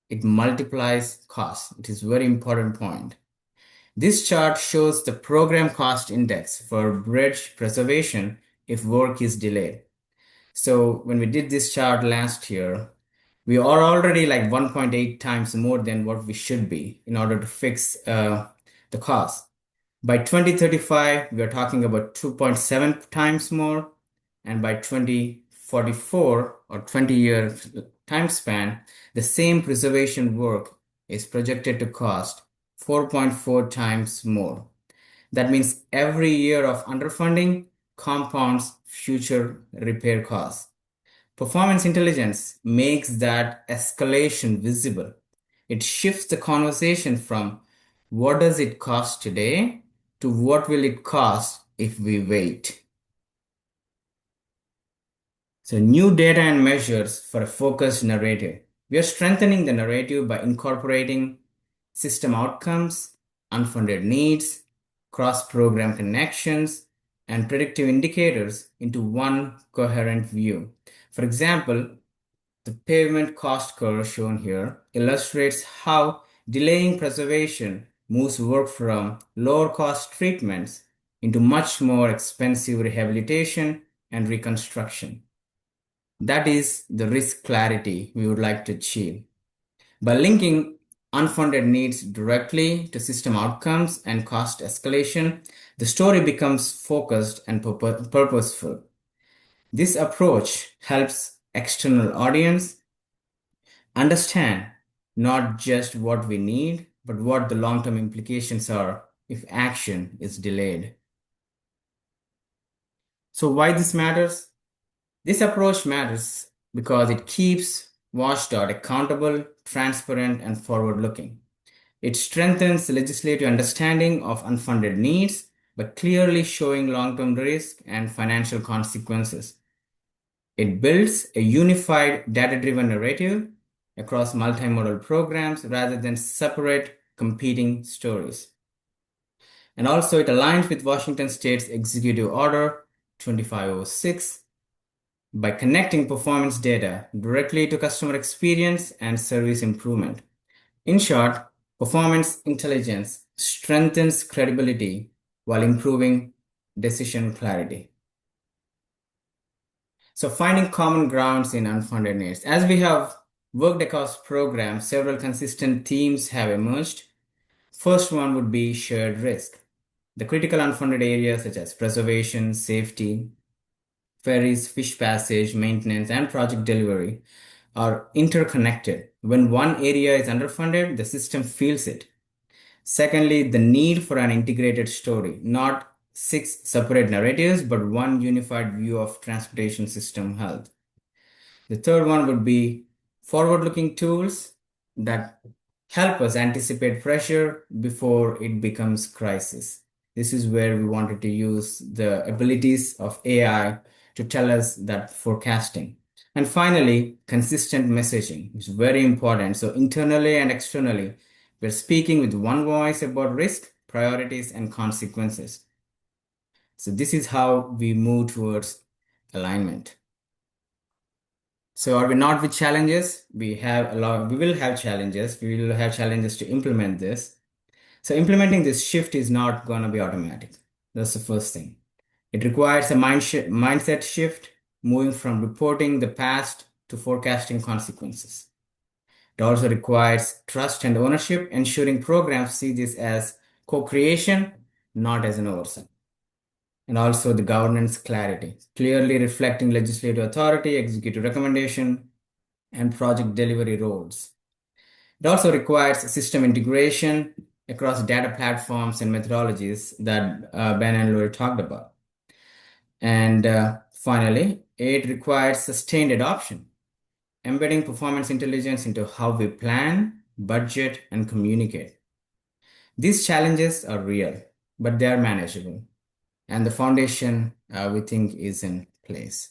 It multiplies costs. It is a very important point. This chart shows the program cost index for bridge preservation if work is delayed. So when we did this chart last year, we are already like 1.8 times more than what we should be in order to fix the cost. By 2035, we are talking about 2.7 times more. And by 2044 or 20-year time span, the same preservation work is projected to cost 4.4 times more. That means every year of underfunding compounds future repair costs. Performance intelligence makes that escalation visible. It shifts the conversation from what does it cost today to what will it cost if we wait. So new data and measures for a focused narrative. We are strengthening the narrative by incorporating system outcomes, unfunded needs, cross-program connections, and predictive indicators into one coherent view. For example, the pavement cost curve shown here illustrates how delaying preservation moves work from lower cost treatments into much more expensive rehabilitation and reconstruction. That is the risk clarity we would like to achieve. By linking unfunded needs directly to system outcomes and cost escalation, the story becomes focused and purposeful. This approach helps external audience understand not just what we need, but what the long-term implications are if action is delayed. So why this matters? This approach matters because it keeps Watchdog accountable, transparent, and forward-looking. It strengthens the legislative understanding of unfunded needs by clearly showing long-term risk and financial consequences. It builds a unified data-driven narrative across multimodal programs rather than separate competing stories. And also it aligns with Washington State's Executive Order 2506 by connecting performance data directly to customer experience and service improvement. In short, performance intelligence strengthens credibility while improving decision clarity. So finding common grounds in unfunded needs. As we have worked across programs, several consistent themes have emerged. First one would be shared risk. The critical unfunded areas such as preservation, safety, ferries, fish passage, maintenance, and project delivery are interconnected. When one area is underfunded, the system feels it. Secondly, the need for an integrated story, not 6 separate narratives, but one unified view of transportation system health. The third one would be forward-looking tools that help us anticipate pressure before it becomes crisis. This is where we wanted to use the abilities of AI to tell us that forecasting. And finally, consistent messaging is very important. So internally and externally, we're speaking with one voice about risk, priorities, and consequences. So this is how we move towards alignment. So are we not with challenges? We will have challenges. We will have challenges to implement this. So implementing this shift is not going to be automatic. That's the first thing. It requires a mindset shift, moving from reporting the past to forecasting consequences. It also requires trust and ownership, ensuring programs see this as co-creation, not as an oversight. And also the governance clarity, clearly reflecting legislative authority, executive recommendation, and project delivery roles. It also requires system integration across data platforms and methodologies that Ben and Lori talked about. And finally, it requires sustained adoption, embedding performance intelligence into how we plan, budget, and communicate. These challenges are real, but they are manageable. And the foundation, we think, is in place.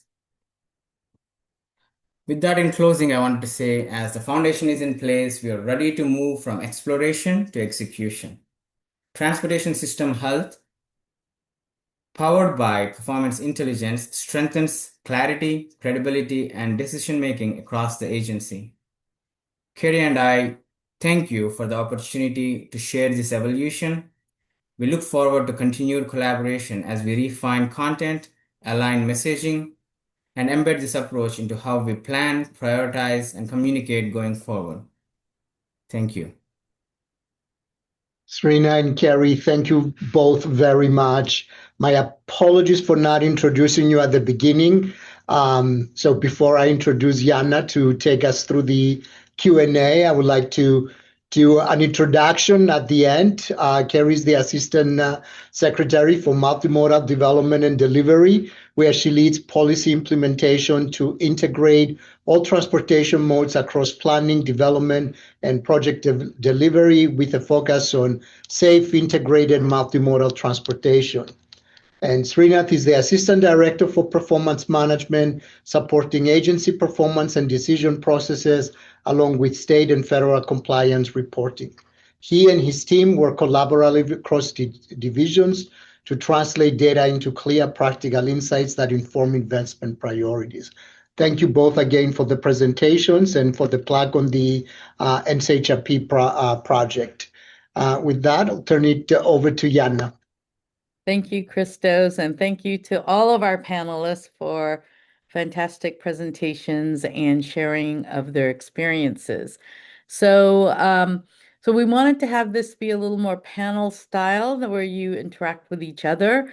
With that in closing, I wanted to say, as the foundation is in place, we are ready to move from exploration to execution. Transportation system health, powered by performance intelligence, strengthens clarity, credibility, and decision-making across the agency. Kerry and I thank you for the opportunity to share this evolution. We look forward to continued collaboration as we refine content, align messaging, and embed this approach into how we plan, prioritize, and communicate going forward. Thank you. Srina and Kerry, thank you both very much. My apologies for not introducing you at the beginning. So before I introduce Yana to take us through the Q&A, I would like to do an introduction at the end. Kerry is the Assistant Secretary for Multimodal Development and Delivery, where she leads policy implementation to integrate all transportation modes across planning, development, and project delivery with a focus on safe, integrated multimodal transportation. And Srinath is the Assistant Director for Performance Management, supporting agency performance and decision processes, along with state and federal compliance reporting. He and his team work collaboratively across divisions to translate data into clear, practical insights that inform investment priorities. Thank you both again for the presentations and for the plug on the NCHRP project. With that, I'll turn it over to Yana. Thank you, Christos, and thank you to all of our panelists for fantastic presentations and sharing of their experiences. So we wanted to have this be a little more panel style where you interact with each other.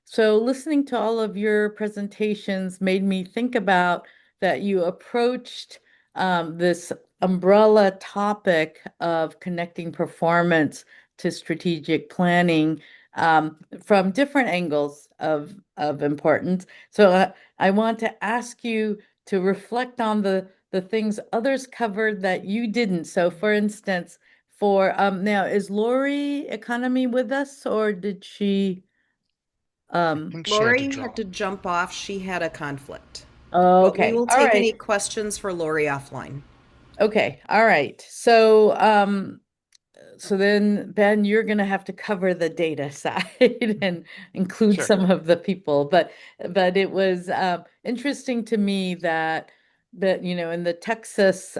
So listening to all of your presentations made me think about that you approached this umbrella topic of connecting performance to strategic planning from different angles of importance. So I want to ask you to reflect on the things others covered that you didn't. So, for instance, for now, is Lori Economy with us, or did she? I think she had to Lori had drop. to jump off. She had a conflict. Oh, But we okay, will all take right, any questions for Lori offline. okay, all right. So then, Ben, you're going to have to cover the data side and include Sure. some of the people. But it was interesting to me that in the Texas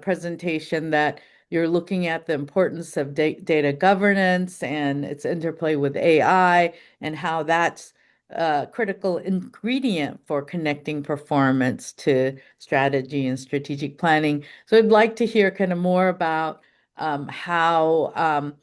presentation that you're looking at the importance of data governance and its interplay with AI and how that's a critical ingredient for connecting performance to strategy and strategic planning. So I'd like to hear kind of more about how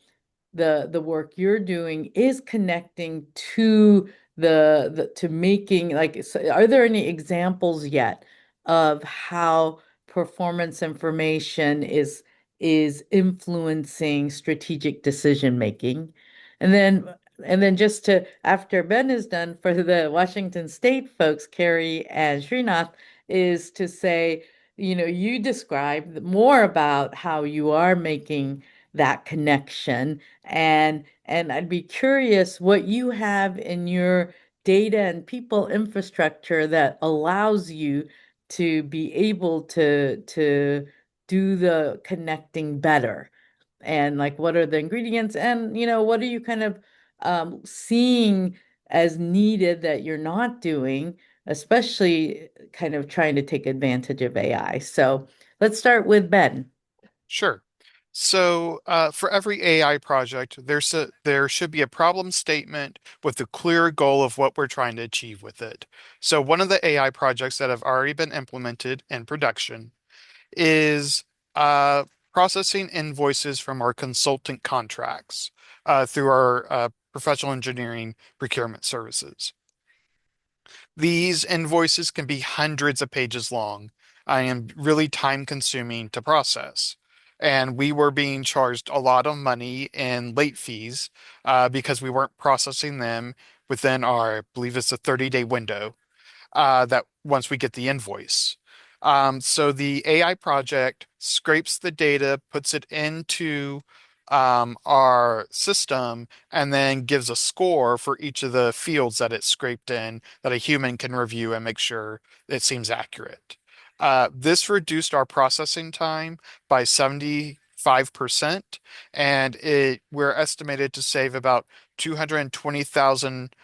the work you're doing is connecting to the to making like are there any examples yet of how performance information is influencing strategic decision making? And then just to after Ben is done for the Washington State folks, Carrie and Srinath, is to say, you describe more about how you are making that connection. And I'd be curious what you have in your data and people infrastructure that allows you to be able to do the connecting better. And like what are the ingredients and what are you kind of seeing as needed that you're not doing, especially kind of trying to take advantage of AI. So let's start with Ben. Sure. So for every AI project, there should be a problem statement with a clear goal of what we're trying to achieve with it. So one of the AI projects that have already been implemented in production is uh, processing invoices from our consultant contracts through our professional engineering procurement services. These invoices can be hundreds of pages long. I am really time consuming to process. And we were being charged a lot of money in late fees because we weren't processing them within our, I believe it's a 30-day window that once we get the invoice. So the AI project scrapes the data, puts it into our system, and then gives a score for each of the fields that it scraped in that a human can review and make sure it seems accurate. This reduced our processing time by 75%, and we're estimated to save about 220,000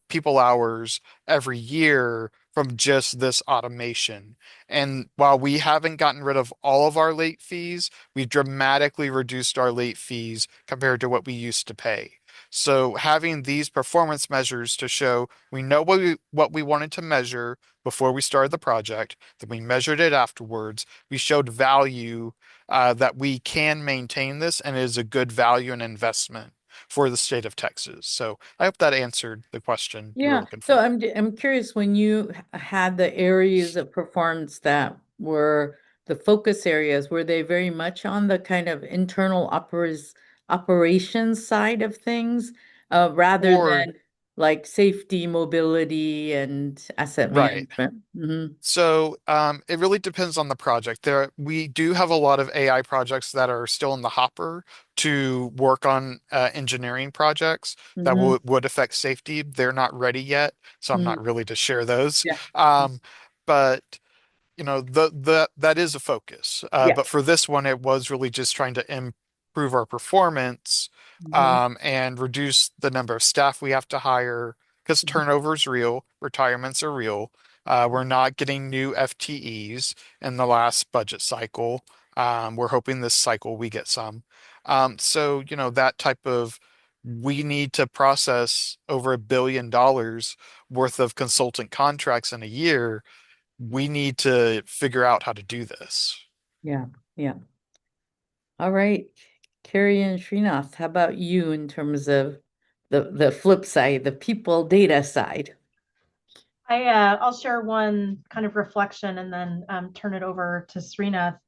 people hours every year from just this automation. And while we haven't gotten rid of all of our late fees, we've dramatically reduced our late fees compared to what we used to pay. So having these performance measures to show we know what we wanted to measure before we started the project, that we measured it afterwards, we showed value that we can maintain this and it is a good value and investment for the state of Texas. So I hope that answered the question you were Yeah. looking So for. I'm curious when you had the areas of performance that were the focus areas, were they very much on the kind of internal operations side of things, rather Or, than like safety, mobility, and asset right. management? So it really depends on the project. We do have a lot of AI projects that are still in the hopper to work on engineering projects that Hmm. would affect safety. They're not ready yet, so I'm not Hmm. really to share those. Yeah. Um, but the that is a focus. But Yes. for this one, it was really just trying to improve our performance Hmm. and reduce the number of staff we have to hire because turnover is real, retirements are real. We're not getting new FTEs in the last budget cycle. We're hoping this cycle we get some. So that type of we need to process over $1 billion worth of consultant contracts in a year. We need to figure out how to do this. Yeah, yeah. All right. Carrie and Srinath, how about you in terms of the flip side, the people data side? I'll share one kind of reflection and then turn it over to Srinath.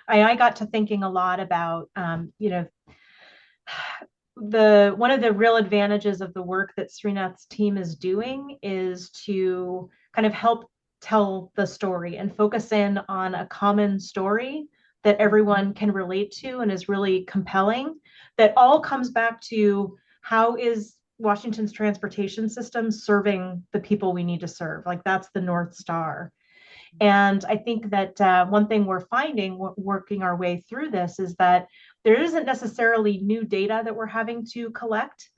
I got to thinking a lot about, one of the real advantages of the work that Srinath's team is doing is to kind of help tell the story and focus in on a common story that everyone can relate to and is really compelling. That all comes back to how is Washington's transportation system serving the people we need to serve? Like that's the North Star. And I think that one thing we're finding working our way through this is that there isn't necessarily new data that we're having to collect.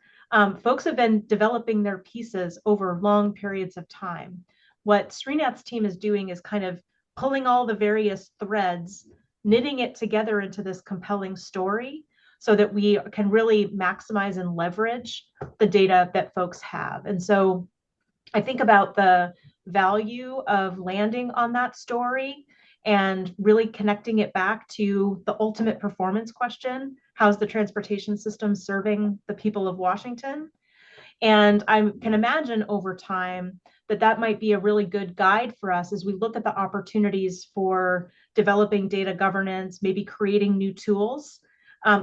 Folks have been developing their pieces over long periods of time. What Srinath's team is doing is kind of pulling all the various threads, knitting it together into this compelling story so that we can really maximize and leverage the data that folks have. And so I think about the value of landing on that story and really connecting it back to the ultimate performance question. How's the transportation system serving the people of Washington? And I can imagine over time that that might be a really good guide for us as we look at the opportunities for developing data governance, maybe creating new tools.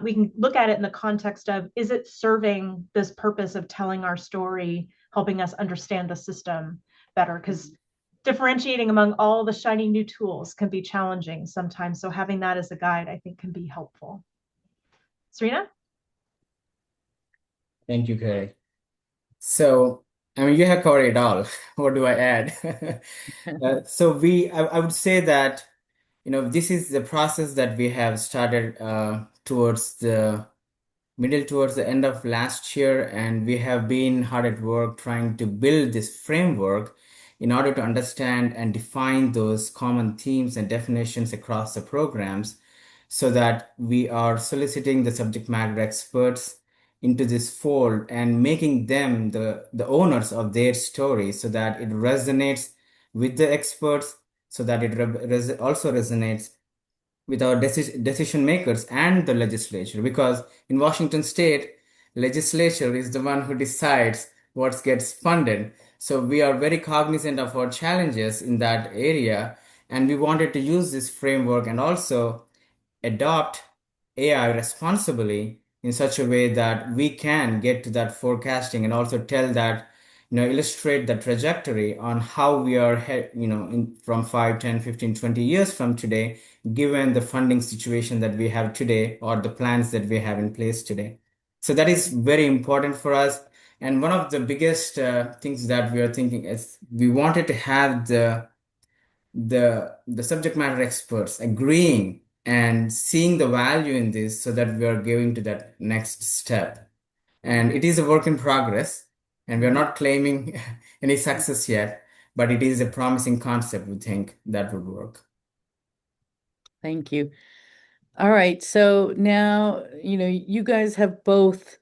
We can look at it in the context of, is it serving this purpose of telling our story, helping us understand the system better? Because differentiating among all the shiny new tools can be challenging sometimes. So having that as a guide, I think, can be helpful. Serena? Thank you, Carrie. So, I mean, you have covered it all. What do I add? I would say that, this is the process that we have started towards the end of last year, and we have been hard at work trying to build this framework in order to understand and define those common themes and definitions across the programs so that we are soliciting the subject matter experts into this fold and making them the owners of their story so that it resonates with the experts, so that it also resonates with our decision makers and the legislature, because in Washington state, legislature is the one who decides what gets funded. So we are very cognizant of our challenges in that area, and we wanted to use this framework and also adopt AI responsibly in such a way that we can get to that forecasting and also tell that, illustrate the trajectory on how we are, from 5, 10, 15, 20 years from today, given the funding situation that we have today or the plans that we have in place today. So that is very important for us. And one of the biggest things that we are thinking is we wanted to have the subject matter experts agreeing and seeing the value in this so that we are going to that next step. And it is a work in progress, and we are not claiming any success yet, but it is a promising concept. We think that would work. Thank you. All right, so now, you guys have both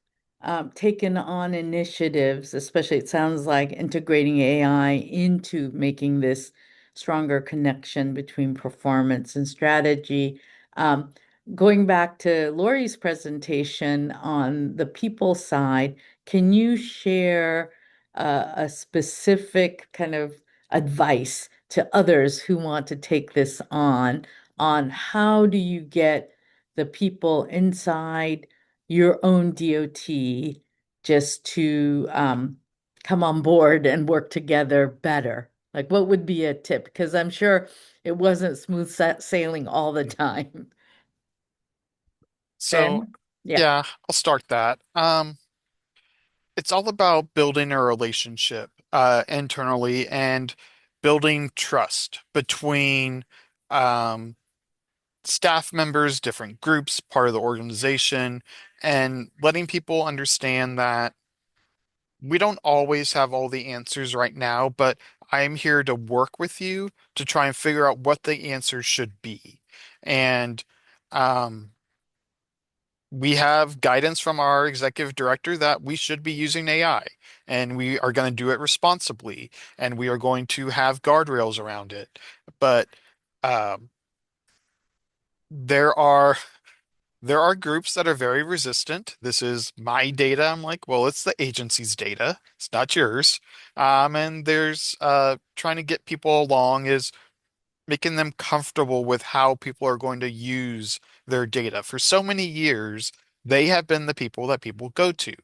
taken on initiatives, especially it sounds like integrating AI into making this stronger connection between performance and strategy. Going back to Lori's presentation on the people side, can you share a specific kind of advice to others who want to take this on how do you get the people inside your own DOT just to come on board and work together better? Like, what would be a tip? Because I'm sure it wasn't smooth sailing all the time. So, Ben? Yeah. yeah, I'll start that. It's all about building a relationship internally and building trust between um, staff members, different groups, part of the organization, and letting people understand that we don't always have all the answers right now, but I am here to work with you to try and figure out what the answers should be. And um, we have guidance from our executive director that we should be using AI and we are going to do it responsibly and we are going to have guardrails around it. But um, there are there are groups that are very resistant. This is my data. I'm like, well, it's the agency's data. It's not yours. And there's trying to get people along is making them comfortable with how people are going to use their data. For so many years, they have been the people that people go to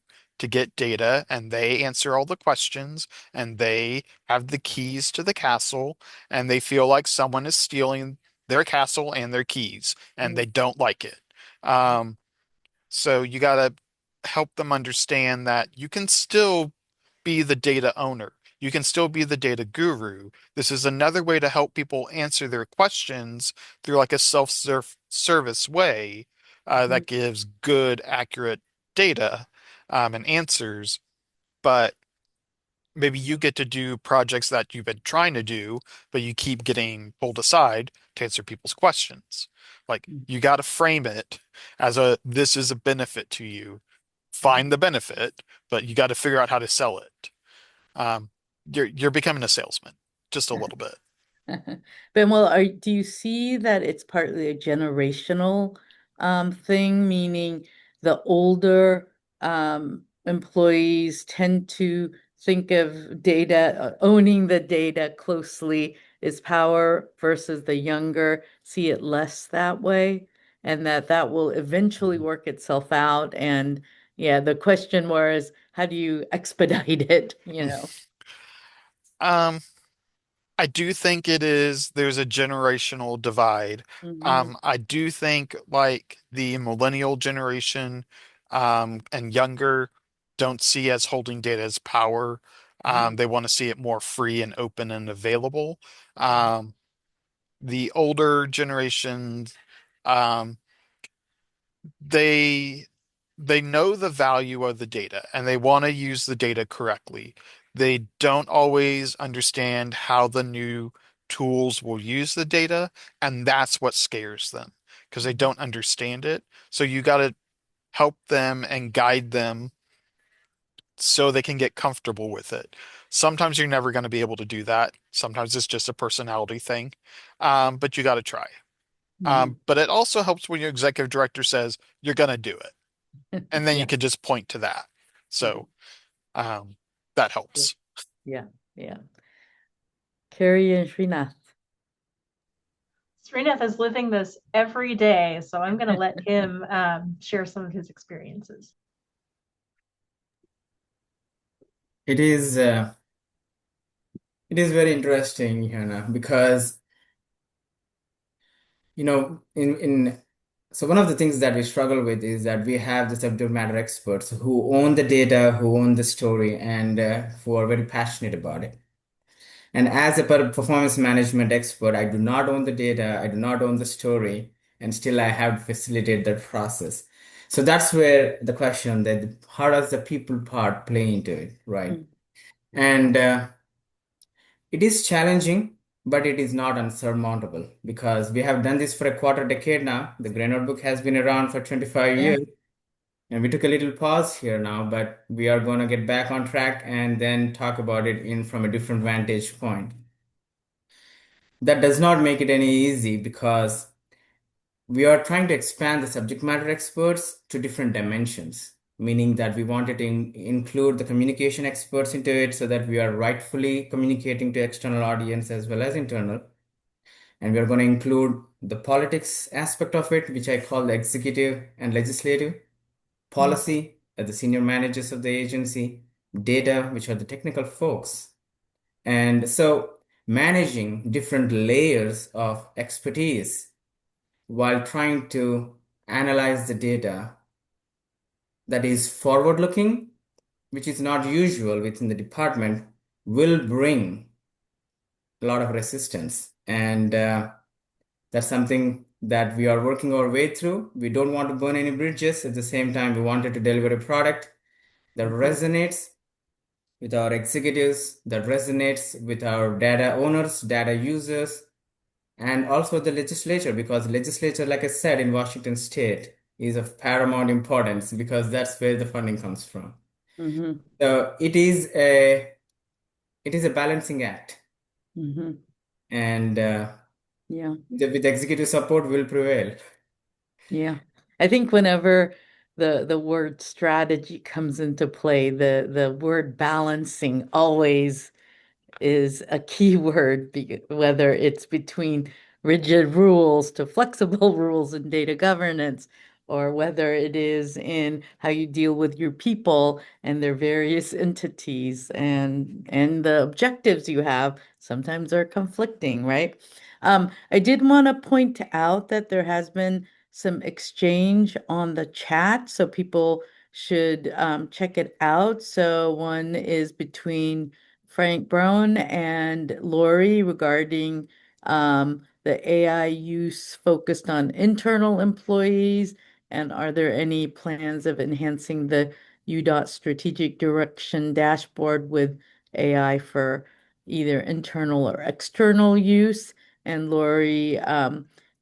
get data, and they answer all the questions, and they have the keys to the castle, and they feel like someone is stealing their castle and their keys, and they don't like it. Um, so you got to help them understand that you can still be the data owner. You can still be the data guru. This is another way to help people answer their questions through like a self-service way that gives good, accurate data and answers. But maybe you get to do projects that you've been trying to do, but you keep getting pulled aside to answer people's questions. Like you got to frame it as a this is a benefit to you. Find the benefit, but you got to figure out how to sell it. Um, you're becoming a salesman just a little bit. Well, do you see that it's partly a generational thing, meaning the older employees tend to think of data, owning the data closely is power versus the younger see it less that way, and that will eventually work itself out. And yeah, the question was, how do you expedite it, you know? Um, I do think there's a generational divide. I do think like the millennial generation and younger don't see as holding data as power. They want to see it more free and open and available. The older generations, um, they they know the value of the data and they want to use the data correctly. They don't always understand how the new tools will use the data, and that's what scares them because they don't understand it. So you got to help them and guide them so they can get comfortable with it. Sometimes you're never going to be able to do that. Sometimes it's just a personality thing, but you got to try. But it also helps when your executive director says you're going to do it, and then you Yeah, can just point to that. So that helps. yeah, yeah. Carrie and Srinath. Srinath is living this every day, so I'm going to let him share some of his experiences. It is very interesting, Hannah, because in so one of the things that we struggle with is that we have the subject matter experts who own the data, who own the story, and who are very passionate about it. And as a performance management expert, I do not own the data, I do not own the story, and still I have to facilitate that process. So that's where the question that how does the people part play into it, right? And it is challenging, but it is not unsurmountable because we have done this for a quarter decade now. The Grey Notebook has been around for 25 years. And we took a little pause here now, but we are going to get back on track and then talk about it in from a different vantage point. That does not make it any easy because we are trying to expand the subject matter experts to different dimensions, meaning that we wanted to include the communication experts into it so that we are rightfully communicating to external audience as well as internal. And we are going to include the politics aspect of it, which I call the executive and legislative, policy at the senior managers of the agency, data, which are the technical folks. And so managing different layers of expertise while trying to analyze the data that is forward looking, which is not usual within the department, will bring a lot of resistance. And that's something that we are working our way through. We don't want to burn any bridges. At the same time, we wanted to deliver a product that resonates with our executives, that resonates with our data owners, data users, and also the legislature, because legislature, like I said, in Washington State, is of paramount importance because that's where the funding comes from. Mm-hmm. So it is a balancing act, Mm-hmm. and Yeah. with executive support will prevail. Yeah. I think whenever the word strategy comes into play, the word balancing always is a key word, whether it's between rigid rules to flexible rules in data governance, or whether it is in how you deal with your people and their various entities and the objectives you have sometimes are conflicting, right? I did want to point out that there has been some exchange on the chat, so people should check it out. So one is between Frank Brown and Lori regarding the AI use focused on internal employees, and are there any plans of enhancing the UDOT strategic direction dashboard with AI for either internal or external use? And Lori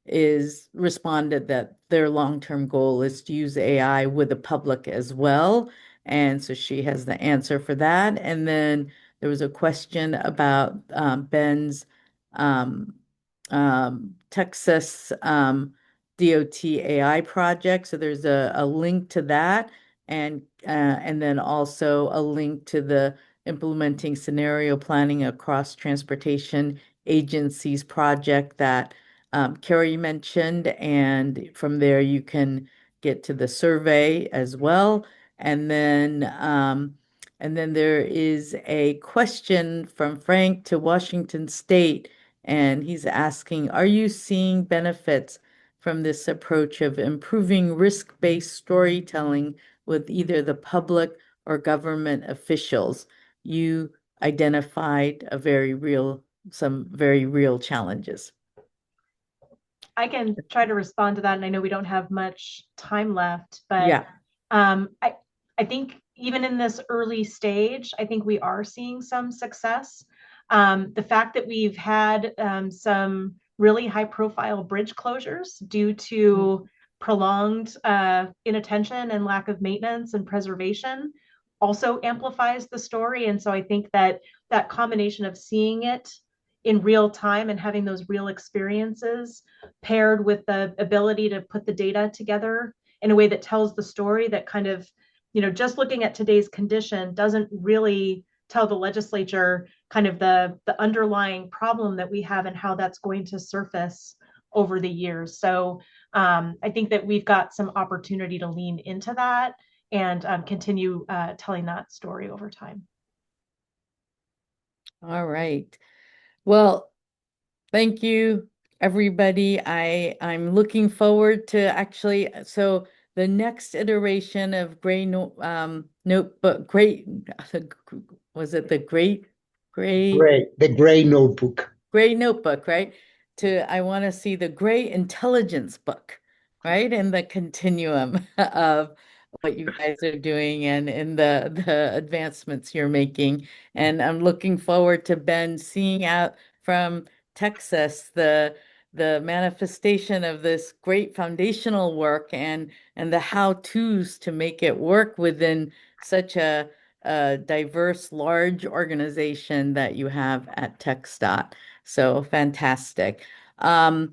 is responded that their long-term goal is to use AI with the public as well. And so she has the answer for that. And then there was a question about Ben's Texas DOT AI project. So there's a link to that, and then also a link to the implementing scenario planning across transportation agencies project that Carrie mentioned. And from there, you can get to the survey as well. And then there is a question from Frank to Washington State, and he's asking, are you seeing benefits from this approach of improving risk-based storytelling with either the public or government officials? You identified some very real challenges. I can try to respond to that, and I know we don't have much time left, but Yeah. I think even in this early stage, I think we are seeing some success. The fact that we've had some really high-profile bridge closures due to prolonged inattention and lack of maintenance and preservation also amplifies the story. And so I think that that combination of seeing it in real time and having those real experiences paired with the ability to put the data together in a way that tells the story that kind of, just looking at today's condition doesn't really tell the legislature kind of the underlying problem that we have and how that's going to surface over the years. So I think that we've got some opportunity to lean into that and continue telling that story over time. All right. Well, thank you, everybody. I'm looking forward to actually, so the next iteration of Notebook, was it the Great The Gray Notebook. Gray Notebook, right? I want to see the Gray Intelligence book, right? And the continuum of what you guys are doing and in the advancements you're making. And I'm looking forward to Ben seeing out from Texas the manifestation of this great foundational work and the how-tos to make it work within such a diverse, large organization that you have at TxDOT. So fantastic. All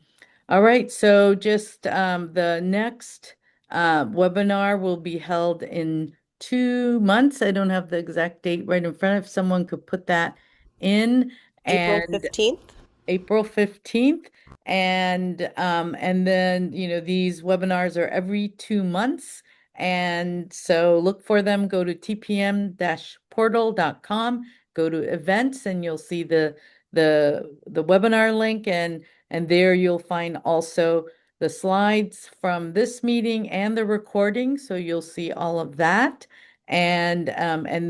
right, so just the next webinar will be held in 2 months. I don't have the exact date right in front. If someone could put that in. April And 15th. April 15th. And then, these webinars are every 2 months. And so look for them, go to tpm-portal.com, go to events, and you'll see the webinar link, and there you'll find also the slides from this meeting and the recording. So you'll see all of that. And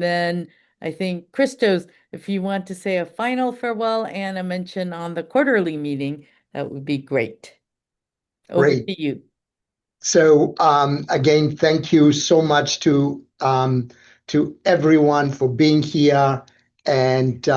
then I think Christos, if you want to say a final farewell and a mention on the quarterly meeting, that would be great. Over Great. to you. So again, thank you so much to everyone for being here, and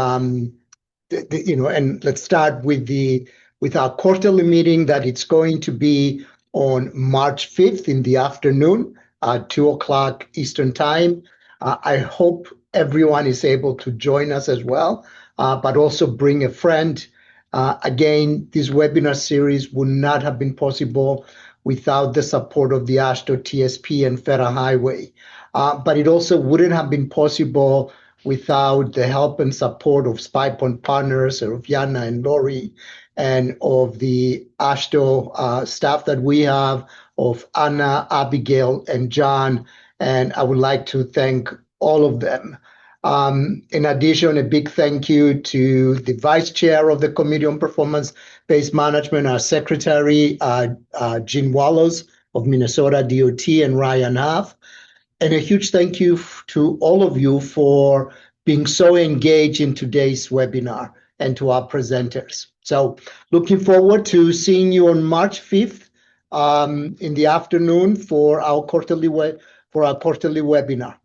and let's start with our quarterly meeting that it's going to be on March 5th in the afternoon at 2 o'clock Eastern Time. I hope everyone is able to join us as well, but also bring a friend. Again, this webinar series would not have been possible without the support of the AASHTO TSP and Federal Highway. But it also wouldn't have been possible without the help and support of SpyPoint partners, of Yana and Lori, and of the AASHTO staff that we have, of Anna, Abigail, and John. And I would like to thank all of them. In addition, a big thank you to the Vice Chair of the Committee on Performance-Based Management, our Secretary, Jean Wallows of Minnesota DOT, and Ryan Huff. And a huge thank you to all of you for being so engaged in today's webinar and to our presenters. So looking forward to seeing you on March 5th in the afternoon for our quarterly webinar.